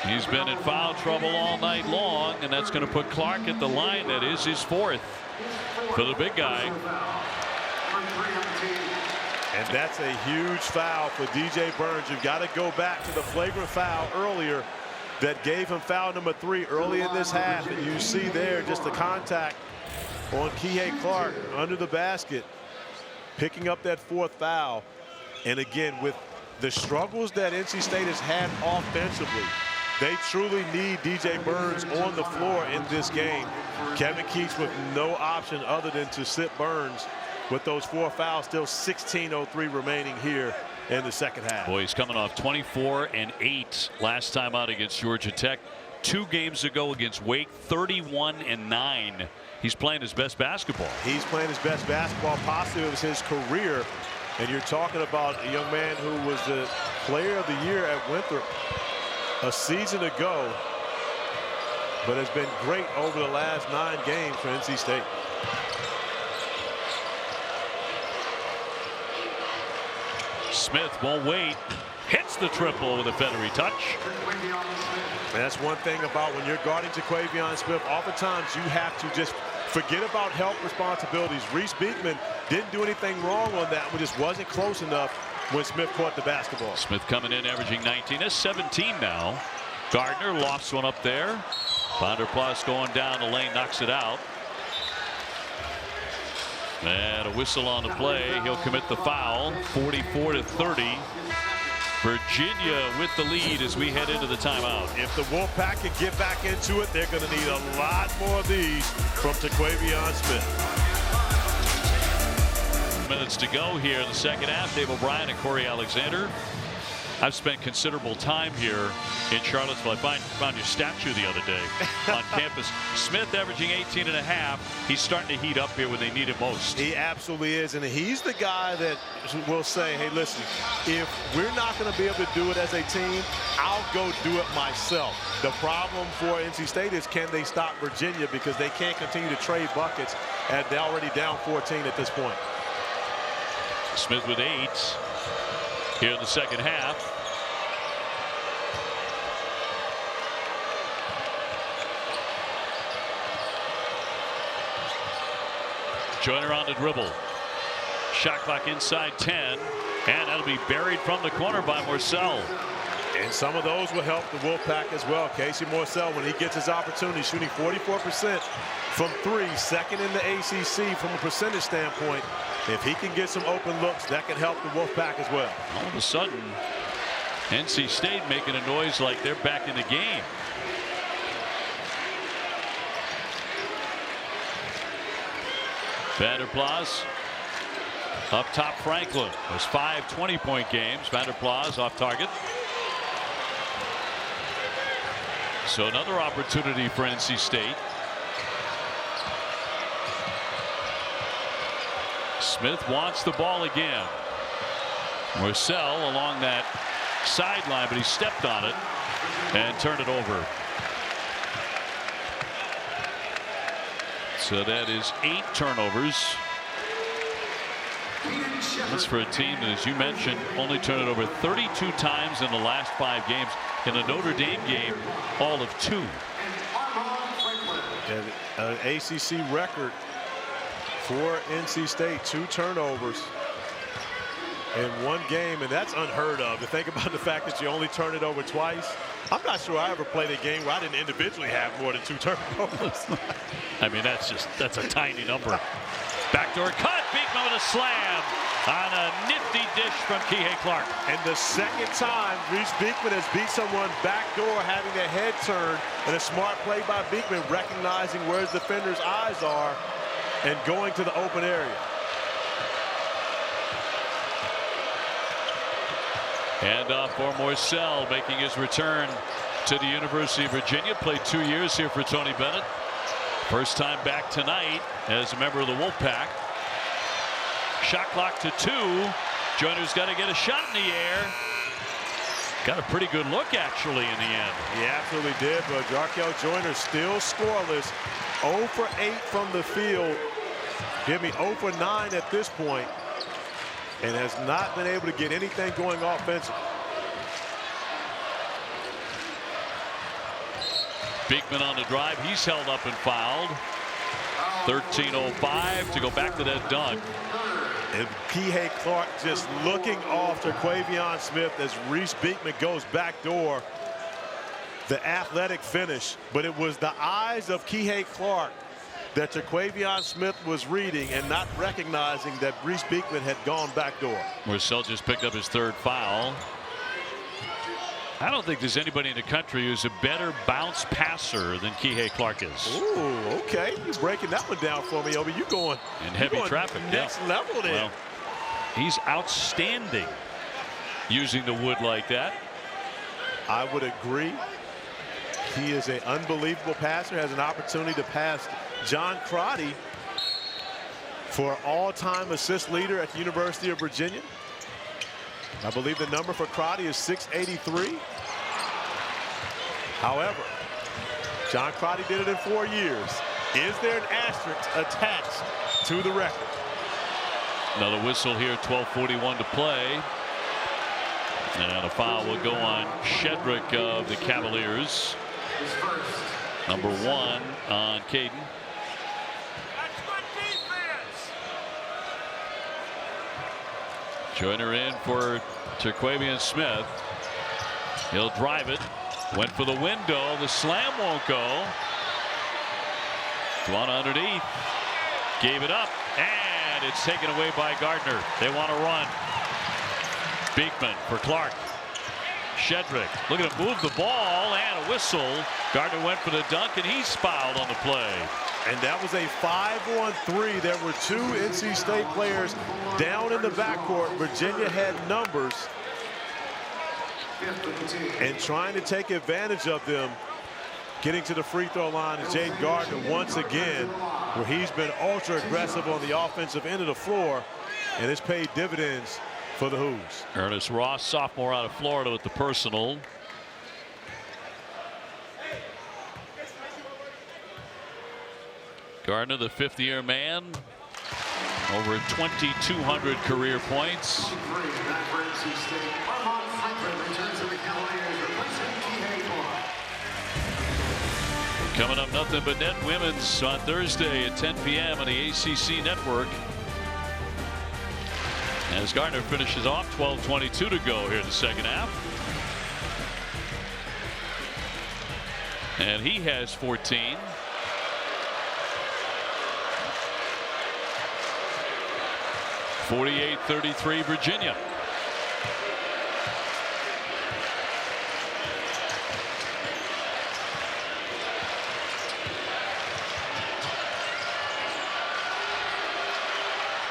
He's been in foul trouble all night long, and that's going to put Clark at the line. That is his 4th for the big guy. And that's a huge foul for DJ Burns. You've got to go back to the flagrant foul earlier that gave him foul number 3 early in this half, and you see there just the contact on Kihei Clark under the basket, picking up that 4th foul. And again, with the struggles that NC State has had offensively, they truly need DJ Burns on the floor in this game. Kevin Keats with no option other than to sit Burns with those 4 fouls. Still 16:03 remaining here in the second half. Boy, he's coming off 24 and 8 last time out against Georgia Tech. 2 games ago against Wake, 31 and 9. He's playing his best basketball. He's playing his best basketball possibly of his career. And you're talking about a young man who was the player of the year at Winthrop a season ago, but has been great over the last 9 games for NC State. Smith won't wait. Hits the triple with a feathery touch. And that's one thing about when you're guarding Terquavion Smith, oftentimes you have to just forget about help responsibilities. Reece Beekman didn't do anything wrong on that, but just wasn't close enough when Smith caught the basketball. Smith coming in, averaging 19. That's 17 now. Gardner lofts one up there. Vanderplas going down the lane, knocks it out. And a whistle on the play. He'll commit the foul. 44-30. Virginia with the lead as we head into the timeout. If the Wolfpack can get back into it, they're going to need a lot more of these from Terquavion Smith. Minutes to go here in the second half. Dave O'Brien and Corey Alexander. I've spent considerable time here in Charlottesville. I found your statue the other day on campus. Smith averaging 18.5. He's starting to heat up here when they need it most. He absolutely is, and he's the guy that will say, hey, listen, if we're not going to be able to do it as a team, I'll go do it myself. The problem for NC State is, can they stop Virginia, because they can't continue to trade buckets, and they're already down 14 at this point. Smith with 8 here in the second half. Joyner on the dribble. Shot clock inside 10, and that'll be buried from the corner by Marcel. And some of those will help the Wolfpack as well. Casey Morsell, when he gets his opportunity, shooting 44% from 3, second in the ACC from a percentage standpoint. If he can get some open looks, that can help the Wolfpack as well. All of a sudden, NC State making a noise like they're back in the game. Vanderplas up top. Franklin. There's 5 20-point games. Vanderplas off target. So another opportunity for NC State. Smith wants the ball again. Marcel along that sideline, but he stepped on it and turned it over. So that is 8 turnovers. That's for a team that, as you mentioned, only turned it over 32 times in the last 5 games. In the Notre Dame game, all of 2. And an ACC record for NC State, 2 turnovers in 1 game, and that's unheard of. To think about the fact that you only turn it over twice. I'm not sure I ever played a game where I didn't individually have more than 2 turnovers. I mean, that's a tiny number. Backdoor cut. Beekman with a slam on a nifty dish from Kihei Clark. And the second time Reece Beekman has beat someone backdoor, having a head turn, and a smart play by Beekman, recognizing where his defender's eyes are and going to the open area. And for Morsell, making his return to the University of Virginia. Played 2 years here for Tony Bennett. First time back tonight as a member of the Wolfpack. Shot clock to 2. Joyner's got to get a shot in the air. Got a pretty good look, actually, in the end. He absolutely did, but Jarkel Joyner still scoreless. 0 for 8 from the field. Give me 0 for 9 at this point, and has not been able to get anything going offensively. Beekman on the drive. He's held up and fouled. 13:05 to go back to that dunk. And Kihei Clark just looking off Terquavion Smith as Reece Beekman goes back door. The athletic finish, but it was the eyes of Kihei Clark that Terquavion Smith was reading and not recognizing that Reece Beekman had gone back door. Marcel just picked up his 3rd foul. I don't think there's anybody in the country who's a better bounce passer than Kihei Clark is. Ooh, okay. You're breaking that one down for me, Obi. You going in heavy traffic. Next level there. Well, he's outstanding using the wood like that. I would agree. He is an unbelievable passer. Has an opportunity to pass John Crotty for all-time assist leader at the University of Virginia. I believe the number for Crotty is 683. However, John Crotty did it in 4 years. Is there an asterisk attached to the record? Another whistle here, 12:41 to play. And a foul will go on Shedrick of the Cavaliers. Number 1 on Caden. Joyner in for Terquavion Smith. He'll drive it. Went for the window. The slam won't go. One underneath. Gave it up. And it's taken away by Gardner. They want to run. Beekman for Clark. Shedrick looking to move the ball and a whistle. Gardner went for the dunk and he's fouled on the play. And that was a 5-on-3. There were two NC State players down in the backcourt. Virginia had numbers and trying to take advantage of them. Getting to the free throw line is Jayden Gardner once again, where he's been ultra aggressive on the offensive end of the floor, and it's paid dividends for the Hoos. Ernest Ross, sophomore out of Florida, with the personal. Gardner, the fifth-year man, over 2,200 career points. Coming up, nothing but net women's on Thursday at 10 p.m. on the ACC network. As Gardner finishes off, 12:22 to go here in the second half. And he has 14. (48-33) Virginia.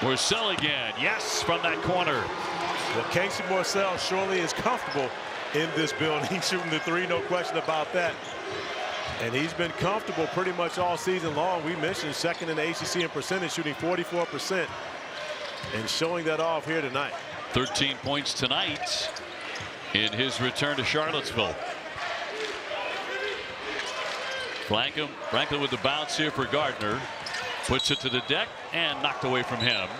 Marcel again. Yes, from that corner. Well, Casey Morsell surely is comfortable in this building. He's shooting the three, no question about that. And he's been comfortable pretty much all season long. We mentioned second in the ACC in percentage, shooting 44%. And showing that off here tonight. 13 points tonight in his return to Charlottesville. Franklin with the bounce here for Gardner. Puts it to the deck and knocked away from him.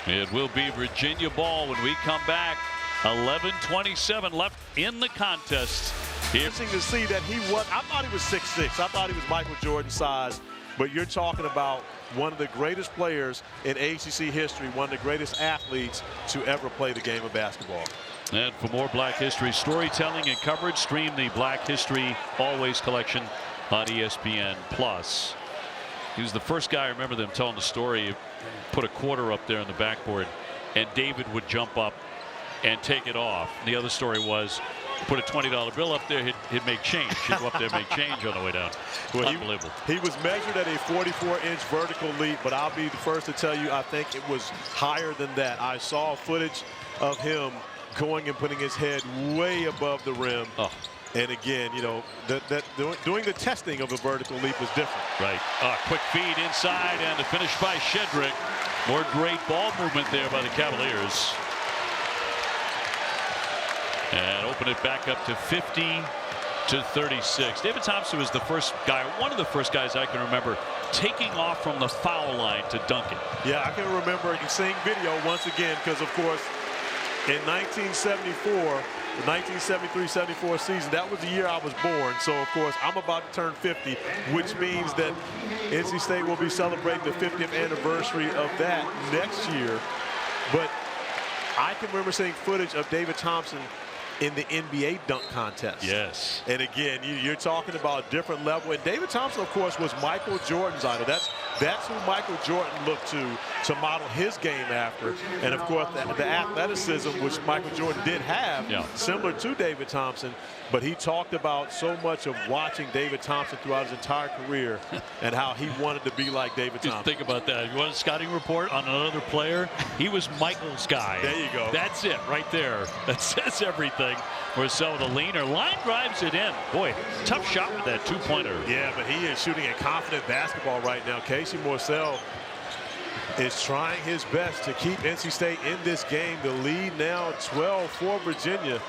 It will be Virginia ball when we come back. 11:27 left in the contest. Interesting to see that I thought he was 6'6". I thought he was Michael Jordan size. But you're talking about one of the greatest players in ACC history, one of the greatest athletes to ever play the game of basketball. And for more Black History storytelling and coverage, stream the Black History Always collection on ESPN+. He was the first guy, I remember them telling the story, put a quarter up there on the backboard, and David would jump up and take it off. And the other story was, put a $20 bill up there, he'd make change. He'd go up there and make change on the way down. Well, unbelievable. He was measured at a 44-inch vertical leap, but I'll be the first to tell you, I think it was higher than that. I saw footage of him going and putting his head way above the rim. Oh. And again, you know, doing the testing of a vertical leap is different. Right. Quick feed inside and the finish by Shedrick. More great ball movement there by the Cavaliers. And open it back up to 50-36. David Thompson was the first guy, one of the first guys I can remember taking off from the foul line to dunk it. Yeah, I can remember seeing video once again because, of course, in 1974, the 1973-74 season, that was the year I was born. So, of course, I'm about to turn 50, which means that NC State will be celebrating the 50th anniversary of that next year. But I can remember seeing footage of David Thompson in the NBA dunk contest. Yes. And again, you're talking about a different level. And David Thompson, of course, was Michael Jordan's idol. That's who Michael Jordan looked to model his game after. And of course, the athleticism, which Michael Jordan did have, similar to David Thompson. But he talked about so much of watching David Thompson throughout his entire career and how he wanted to be like David Thompson. Just think about that. You want a scouting report on another player? He was Michael's guy. There you go. That's it right there. That says everything. Marcel with a leaner. Line drives it in. Boy, tough shot with that two-pointer. Yeah, but he is shooting a confident basketball right now. Casey Morsell is trying his best to keep NC State in this game. The lead now 12 for Virginia.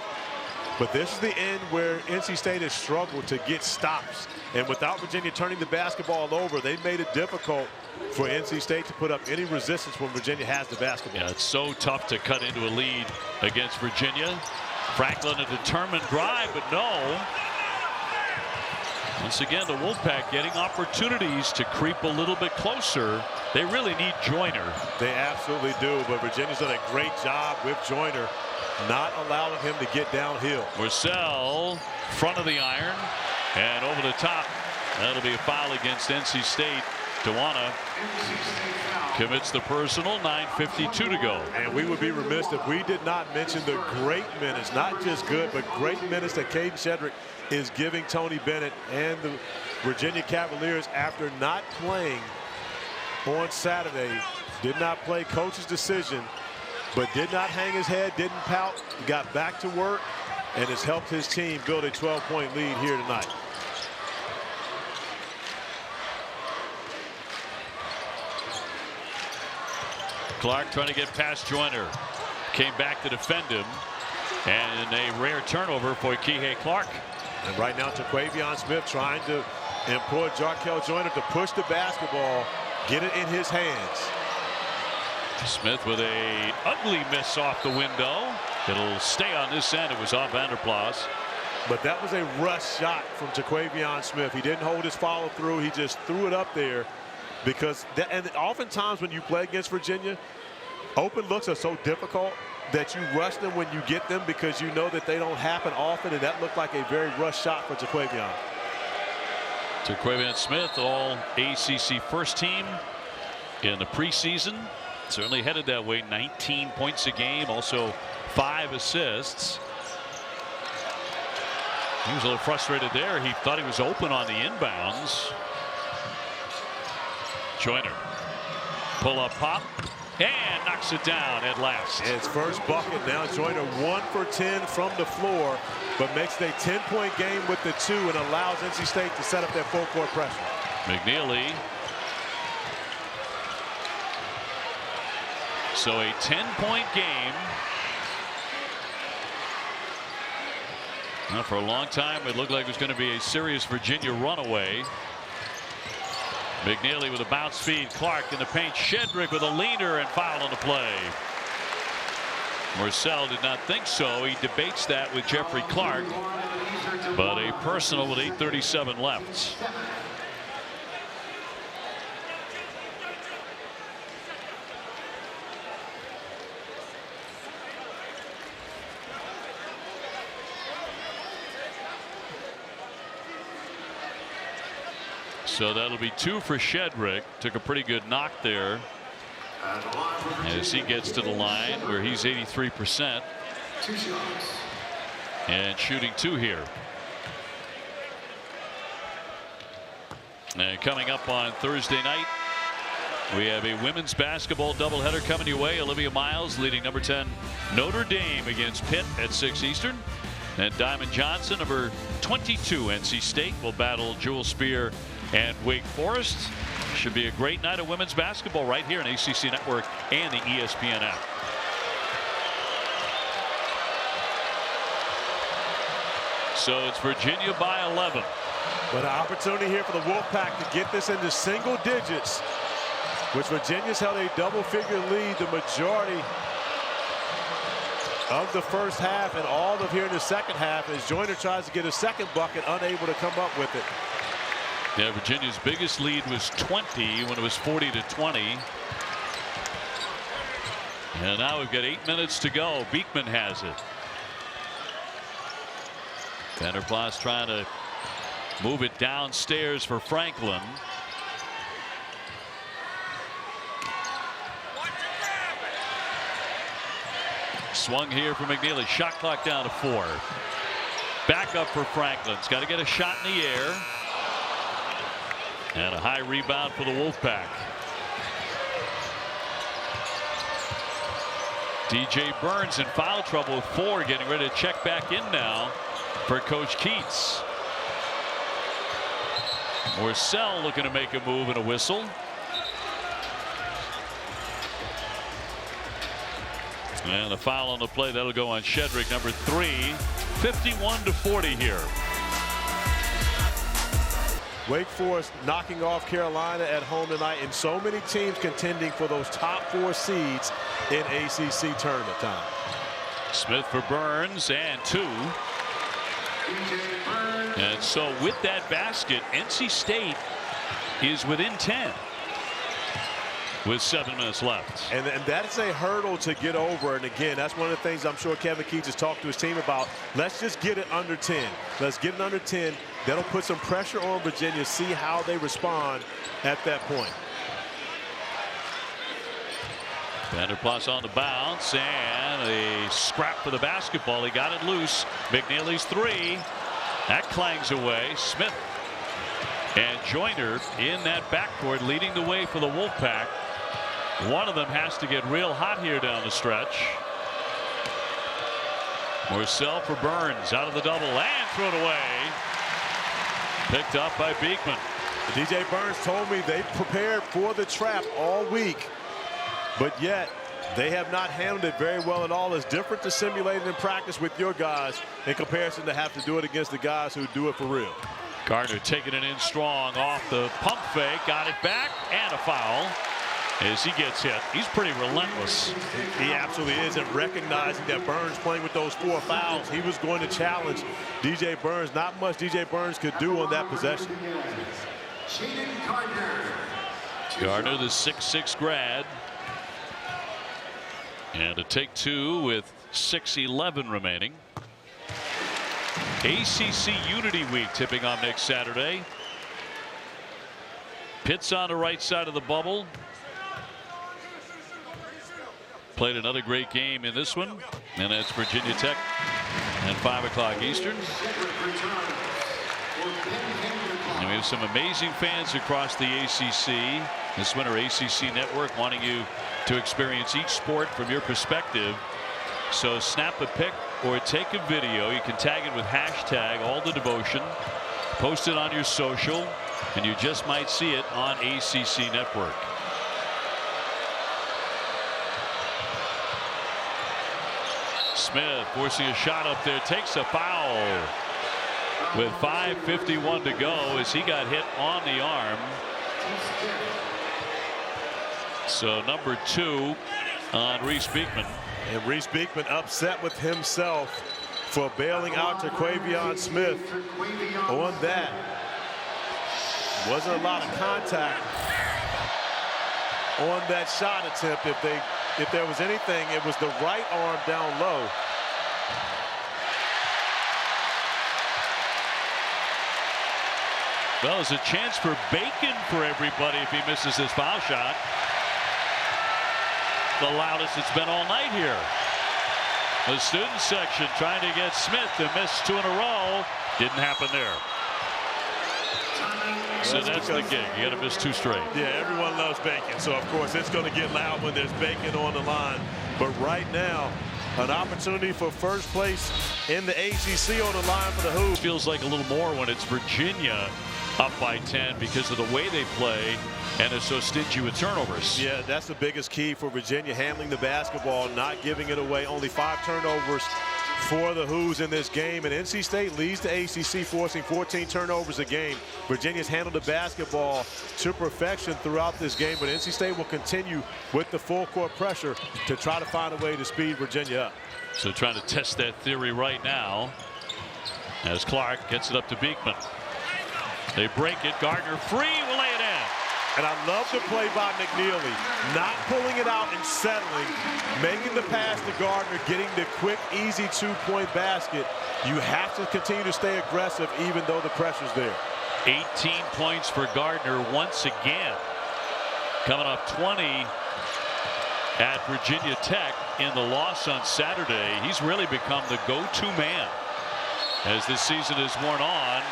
But this is the end where NC State has struggled to get stops. And without Virginia turning the basketball over, they made it difficult for NC State to put up any resistance when Virginia has the basketball. Yeah, it's so tough to cut into a lead against Virginia. Franklin, a determined drive, but no. Once again, the Wolfpack getting opportunities to creep a little bit closer. They really need Joyner. They absolutely do, but Virginia's done a great job with Joyner, not allowing him to get downhill. Marcel, front of the iron, and over the top. That'll be a foul against NC State. Tawana commits the personal. 9:52 to go. And we would be remiss if we did not mention the great minutes, not just good, but great minutes that Caden Shedrick is giving Tony Bennett and the Virginia Cavaliers after not playing on Saturday. Did not play, coach's decision, but did not hang his head, didn't pout, got back to work, and has helped his team build a 12-point lead here tonight. Clark trying to get past Joyner. Came back to defend him. And a rare turnover for Kihei Clark. And right now, Terquavion Smith trying to employ Jarkel Joyner to push the basketball, get it in his hands. Smith with a ugly miss off the window. It'll stay on this end. It was off Vanderplas. But that was a rush shot from Terquavion Smith. He didn't hold his follow through. He just threw it up there because and oftentimes when you play against Virginia, open looks are so difficult that you rush them when you get them because you know that they don't happen often, and that looked like a very rush shot for Terquavion. Terquavion Smith, all ACC first team in the preseason. Certainly headed that way. 19 points a game, also 5 assists. He was a little frustrated there. He thought he was open on the inbounds. Joyner, pull up pop, and knocks it down at last. His first bucket now. Joyner 1 for 10 from the floor, but makes it a 10-point game with the 2 and allows NC State to set up their full court pressure. McNeely. So a 10-point game. Now for a long time it looked like it was going to be a serious Virginia runaway. McNeely with a bounce feed. Clark in the paint. Shedrick with a leaner and foul on the play. Marcel did not think so. He debates that with Jeffrey Clark. But a personal with 8:37 left. So that'll be 2 for Shedrick. Took a pretty good knock there as he gets to the line where he's 83% and shooting 2 here. And coming up on Thursday night, we have a women's basketball doubleheader coming your way. Olivia Miles leading number 10 Notre Dame against Pitt at 6 Eastern. And Diamond Johnson, number 22 NC State, will battle Jewel Spear and Wake Forest. Should be a great night of women's basketball right here on ACC Network and the ESPN app. So it's Virginia by 11. But an opportunity here for the Wolfpack to get this into single digits, which Virginia's held a double-figure lead the majority of the first half and all of here in the second half as Joyner tries to get a second bucket, unable to come up with it. Yeah, Virginia's biggest lead was 20 when it was 40-20. And now we've got 8 minutes to go. Beekman has it. Vanderplas trying to move it downstairs for Franklin. Swung here for McNeely. Shot clock down to 4. Back up for Franklin. He's got to get a shot in the air. And a high rebound for the Wolfpack. DJ Burns in foul trouble with 4, getting ready to check back in now for Coach Keats. Morsell looking to make a move and a whistle. And the foul on the play, that'll go on Shedrick, number 3. 51-40 here. Wake Forest knocking off Carolina at home tonight, and so many teams contending for those top 4 seeds in ACC tournament time. Smith for Burns and 2. DJ Burns. And so with that basket, NC State is within 10 with 7 minutes left. And that's a hurdle to get over. And again, that's one of the things I'm sure Kevin Keats has talked to his team about. Let's just get it under 10. Let's get it under 10. That'll put some pressure on Virginia, see how they respond at that point. Vanderplas on the bounce and a scrap for the basketball. He got it loose. McNeely's 3. That clangs away. Smith and Joyner in that backcourt leading the way for the Wolfpack. One of them has to get real hot here down the stretch. Marcel for Burns out of the double and thrown away. Picked up by Beekman. DJ Burns told me they prepared for the trap all week, but yet they have not handled it very well at all. It's different to simulate it in practice with your guys in comparison to have to do it against the guys who do it for real. Gardner taking it in strong off the pump fake. Got it back and a foul as he gets hit. He's pretty relentless. He absolutely is, and recognizing that Burns playing with those 4 fouls, he was going to challenge DJ Burns. Not much DJ Burns could do on that possession. Jayden Gardner. Gardner, the 6'6" grad. And a take 2 with 6:11 remaining. ACC Unity Week tipping off next Saturday. Pitt's on the right side of the bubble. Played another great game in this one, and that's Virginia Tech at 5 o'clock Eastern. And we have some amazing fans across the ACC. This winter ACC Network wanting you to experience each sport from your perspective. So snap a pic or take a video. You can tag it with hashtag #AllTheDevotion. Post it on your social, and you just might see it on ACC Network. Smith forcing a shot up there, takes a foul with 5:51 to go as he got hit on the arm. So number 2 on Reece Beekman. And Reece Beekman upset with himself for bailing out Terquavion Smith on that. Wasn't a lot of contact on that shot attempt. If there was anything, it was the right arm down low. Well, there's a chance for bacon for everybody if he misses this foul shot. The loudest it's been all night here. The student section trying to get Smith to miss 2 in a row. Didn't happen there. So that's the gig. You got to miss 2 straight. Yeah, everyone loves bacon. So, of course, it's going to get loud when there's bacon on the line. But right now, an opportunity for first place in the ACC on the line for the Hoos. Feels like a little more when it's Virginia up by 10 because of the way they play and they're so stingy with turnovers. Yeah, that's the biggest key for Virginia, handling the basketball, not giving it away. Only 5 turnovers for the Hoos in this game, and NC State leads the ACC, forcing 14 turnovers a game. Virginia's handled the basketball to perfection throughout this game, but NC State will continue with the full court pressure to try to find a way to speed Virginia up. So trying to test that theory right now as Clark gets it up to Beekman. They break it. Gardner free, will lay it in. And I love the play by McNeely, not pulling it out and settling, making the pass to Gardner, getting the quick, easy 2-point basket. You have to continue to stay aggressive even though the pressure's there. 18 points for Gardner once again. Coming up 20 at Virginia Tech in the loss on Saturday. He's really become the go-to man as this season has worn on.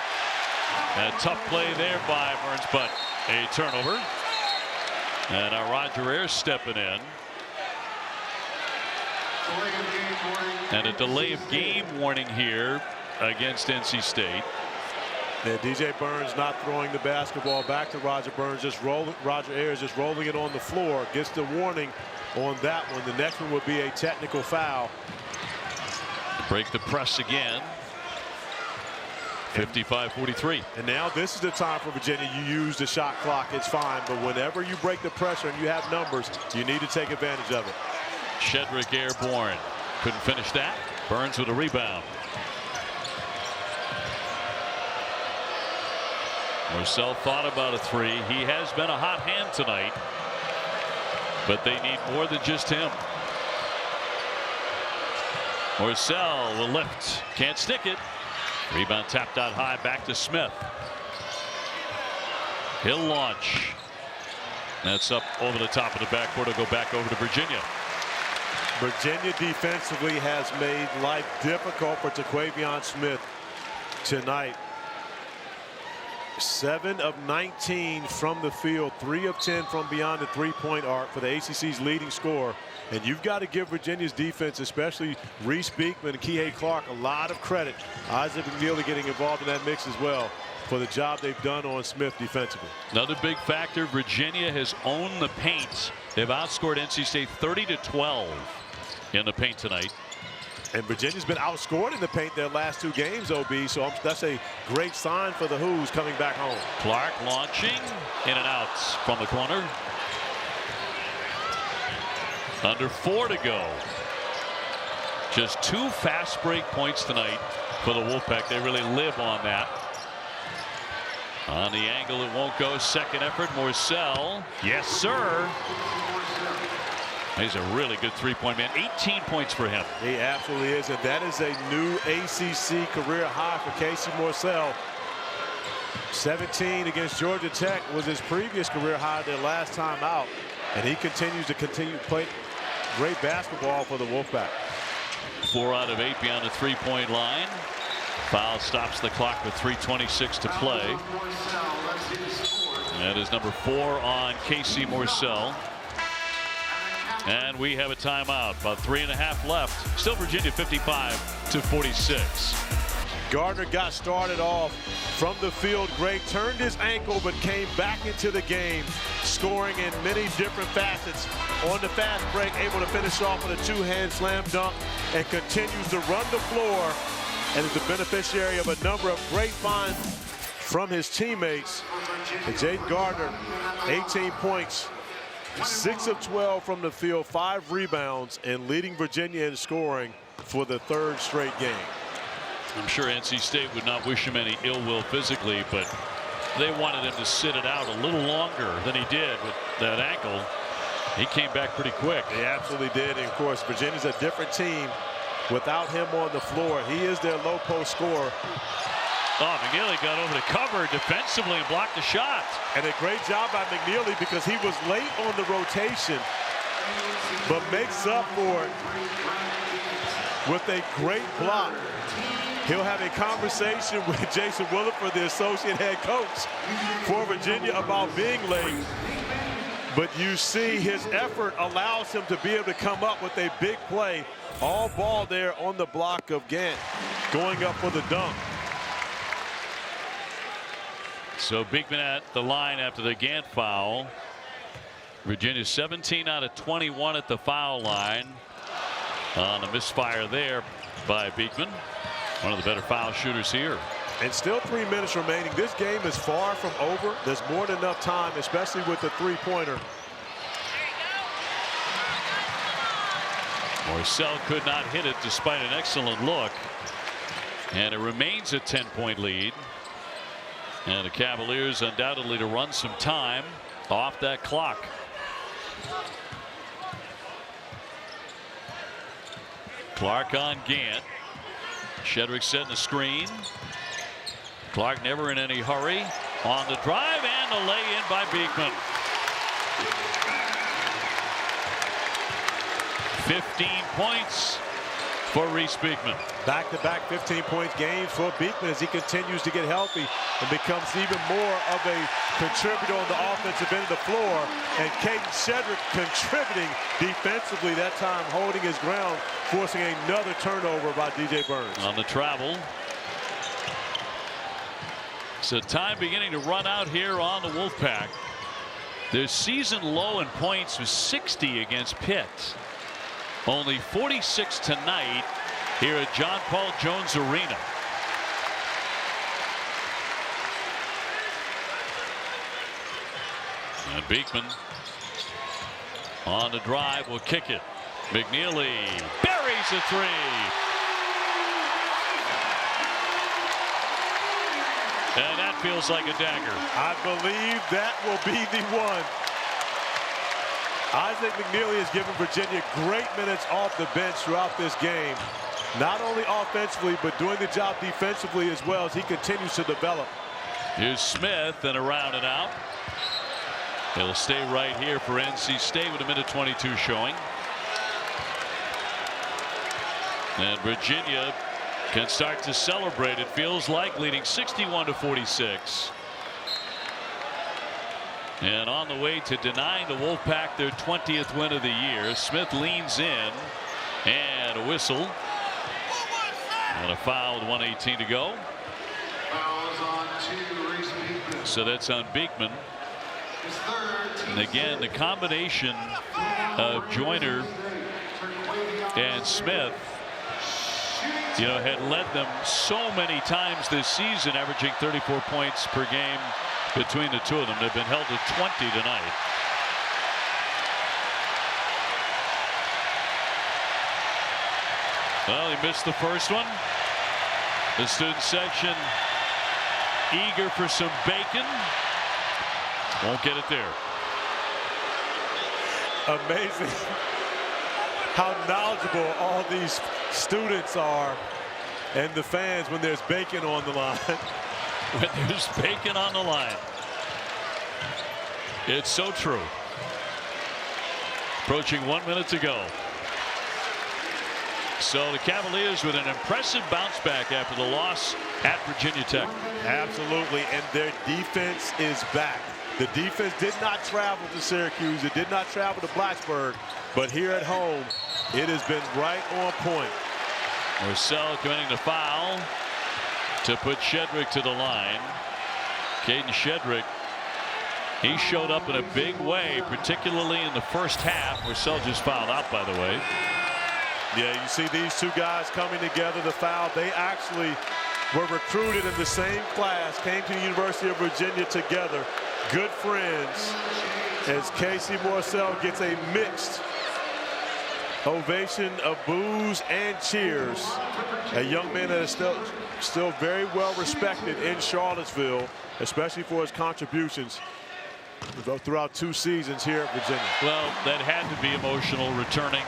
A tough play there by Burns, but a turnover. And now Roger Ayers stepping in. And a delay of game warning here against NC State. Yeah, DJ Burns not throwing the basketball back to Roger Burns, Roger Ayers just rolling it on the floor. Gets the warning on that one. The next one would be a technical foul. Break the press again. 55-43. And now this is the time for Virginia. You use the shot clock, it's fine. But whenever you break the pressure and you have numbers, you need to take advantage of it. Shedrick airborne. Couldn't finish that. Burns with a rebound. Marcel thought about a three. He has been a hot hand tonight, but they need more than just him. Marcel will lift, can't stick it. Rebound tapped out high, back to Smith. He'll launch. That's up over the top of the backcourt. It'll go back over to Virginia. Virginia defensively has made life difficult for Terquavion Smith tonight. 7 of 19 from the field, 3 of 10 from beyond the three-point arc for the ACC's leading scorer. And you've got to give Virginia's defense, especially Reece Beekman and Kihei Clark, a lot of credit. Isaac McNeely getting involved in that mix as well for the job they've done on Smith defensively. Another big factor, Virginia has owned the paint. They've outscored NC State 30-12 in the paint tonight. And Virginia's been outscored in the paint their last 2 games, OB, so that's a great sign for the Hoos coming back home. Clark launching, in and out from the corner. Under 4 to go. Just 2 fast break points tonight for the Wolfpack. They really live on that. On the angle, it won't go. Second effort, Morsell. Yes, sir. He's a really good three-point man. 18 points for him. He absolutely is, and that is a new ACC career high for Casey Morsell. 17 against Georgia Tech was his previous career high their last time out, and he continues to play great basketball for the Wolfpack. 4 out of 8 beyond the three-point line. Foul stops the clock with 3:26 to play. That is number 4 on Casey Morsell. And we have a timeout. About 3.5 left. Still Virginia 55-46. Gardner got started off from the field great, turned his ankle, but came back into the game, scoring in many different facets. On the fast break, able to finish off with a 2-hand slam dunk and continues to run the floor and is the beneficiary of a number of great finds from his teammates. And Jayden Gardner, 18 points. 6 of 12 from the field, 5 rebounds, and leading Virginia in scoring for the 3rd straight game. I'm sure NC State would not wish him any ill will physically, but they wanted him to sit it out a little longer than he did with that ankle. He came back pretty quick. He absolutely did. And of course, Virginia's a different team without him on the floor. He is their low post scorer. Oh, McNeely got over the cover defensively and blocked the shot. And a great job by McNeely because he was late on the rotation, but makes up for it with a great block. He'll have a conversation with Jason Williford, the associate head coach for Virginia, about being late. But you see his effort allows him to be able to come up with a big play. All ball there on the block of Gant, going up for the dunk. So Beekman at the line after the Gant foul. Virginia 17 out of 21 at the foul line on a misfire there by Beekman. One of the better foul shooters here. And still 3 minutes remaining. This game is far from over. There's more than enough time, especially with the three-pointer. Marcel could not hit it despite an excellent look. And it remains a 10-point lead. And the Cavaliers undoubtedly to run some time off that clock. Clark on Gant. Shedrick setting the screen. Clark never in any hurry. On the drive and the lay-in by Beekman. 15 points for Reece Beekman. Back-to-back 15-point games for Beekman as he continues to get healthy and becomes even more of a contributor on the offensive end of the floor. And Caden Shedrick contributing defensively, that time holding his ground, forcing another turnover by DJ Burns. On the travel. So time beginning to run out here on the Wolfpack. Their season low in points was 60 against Pitt. Only 46 tonight here at John Paul Jones Arena. And Beekman on the drive will kick it. McNeely buries a 3. And that feels like a dagger. I believe that will be the one. Isaac McNeely has given Virginia great minutes off the bench throughout this game. Not only offensively, but doing the job defensively as well as he continues to develop. Here's Smith and around and out. He'll stay right here for NC State with a minute 22 showing. And Virginia can start to celebrate, it feels like, leading 61-46. And on the way to denying the Wolfpack their 20th win of the year. Smith leans in, and a whistle. And a foul with 1:18 to go. So that's on Beekman. And again, the combination of Joyner and Smith, you know, had led them so many times this season, averaging 34 points per game between the two of them. They've been held to 20 tonight. Well, he missed the first one. The student section eager for some bacon. Won't get it there. Amazing how knowledgeable all these students are and the fans when there's bacon on the line. When there's bacon on the line. It's so true. Approaching 1 minute to go. So the Cavaliers with an impressive bounce back after the loss at Virginia Tech. Absolutely, and their defense is back. The defense did not travel to Syracuse. It did not travel to Blacksburg. But here at home, it has been right on point. Marcel committing the foul to put Shedrick to the line. Caden Shedrick, he showed up in a big way, particularly in the first half. Marcel just fouled out, by the way. Yeah, you see these two guys coming together, the foul. They actually were recruited in the same class, came to the University of Virginia together. Good friends, as Casey Morsell gets a mixed ovation of boos and cheers. A young man that is still very well respected in Charlottesville, especially for his contributions throughout 2 seasons here at Virginia. Well, that had to be emotional, returning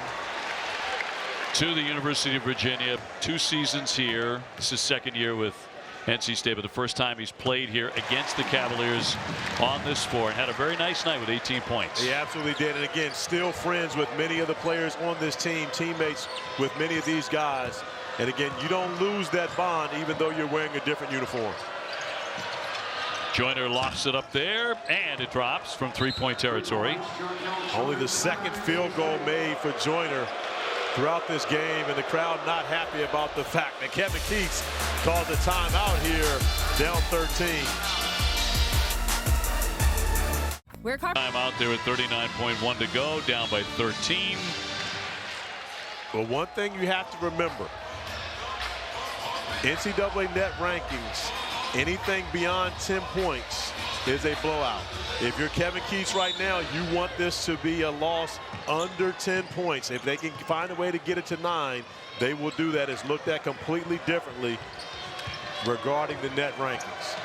to the University of Virginia. 2 seasons here. This is his second year with NC State, but the first time he's played here against the Cavaliers on this floor, and had a very nice night with 18 points. He absolutely did. And again, still friends with many of the players on this team, teammates with many of these guys. And again, you don't lose that bond even though you're wearing a different uniform. Joyner lofts it up there, and it drops from 3-point territory. Only the second field goal made for Joyner throughout this game, and the crowd not happy about the fact that Kevin Keats called the timeout here, down 13. Time out there with 39.1 to go, down by 13. Well, one thing you have to remember, NCAA net rankings, anything beyond 10 points is a blowout. If you're Kevin Keats right now, you want this to be a loss under 10 points. If they can find a way to get it to 9, they will do that. It's looked at completely differently regarding the net rankings.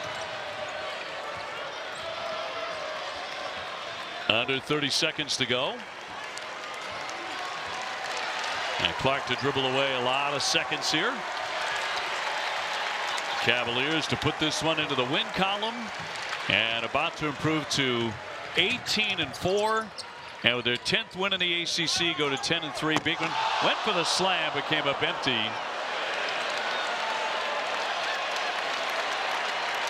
Under 30 seconds to go. And Clark to dribble away a lot of seconds here. Cavaliers to put this one into the win column, and about to improve to 18-4. And with their 10th win in the ACC, go to 10-3. Beekman went for the slam, but came up empty.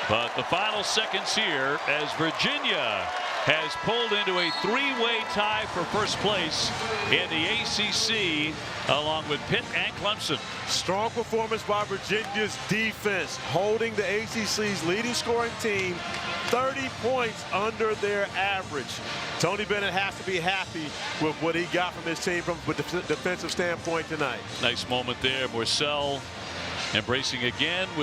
But the final seconds here as Virginia has pulled into a 3-way tie for first place in the ACC, along with Pitt and Clemson. Strong performance by Virginia's defense, holding the ACC's leading scoring team 30 points under their average. Tony Bennett has to be happy with what he got from his team from a defensive standpoint tonight. Nice moment there. Marcel embracing again.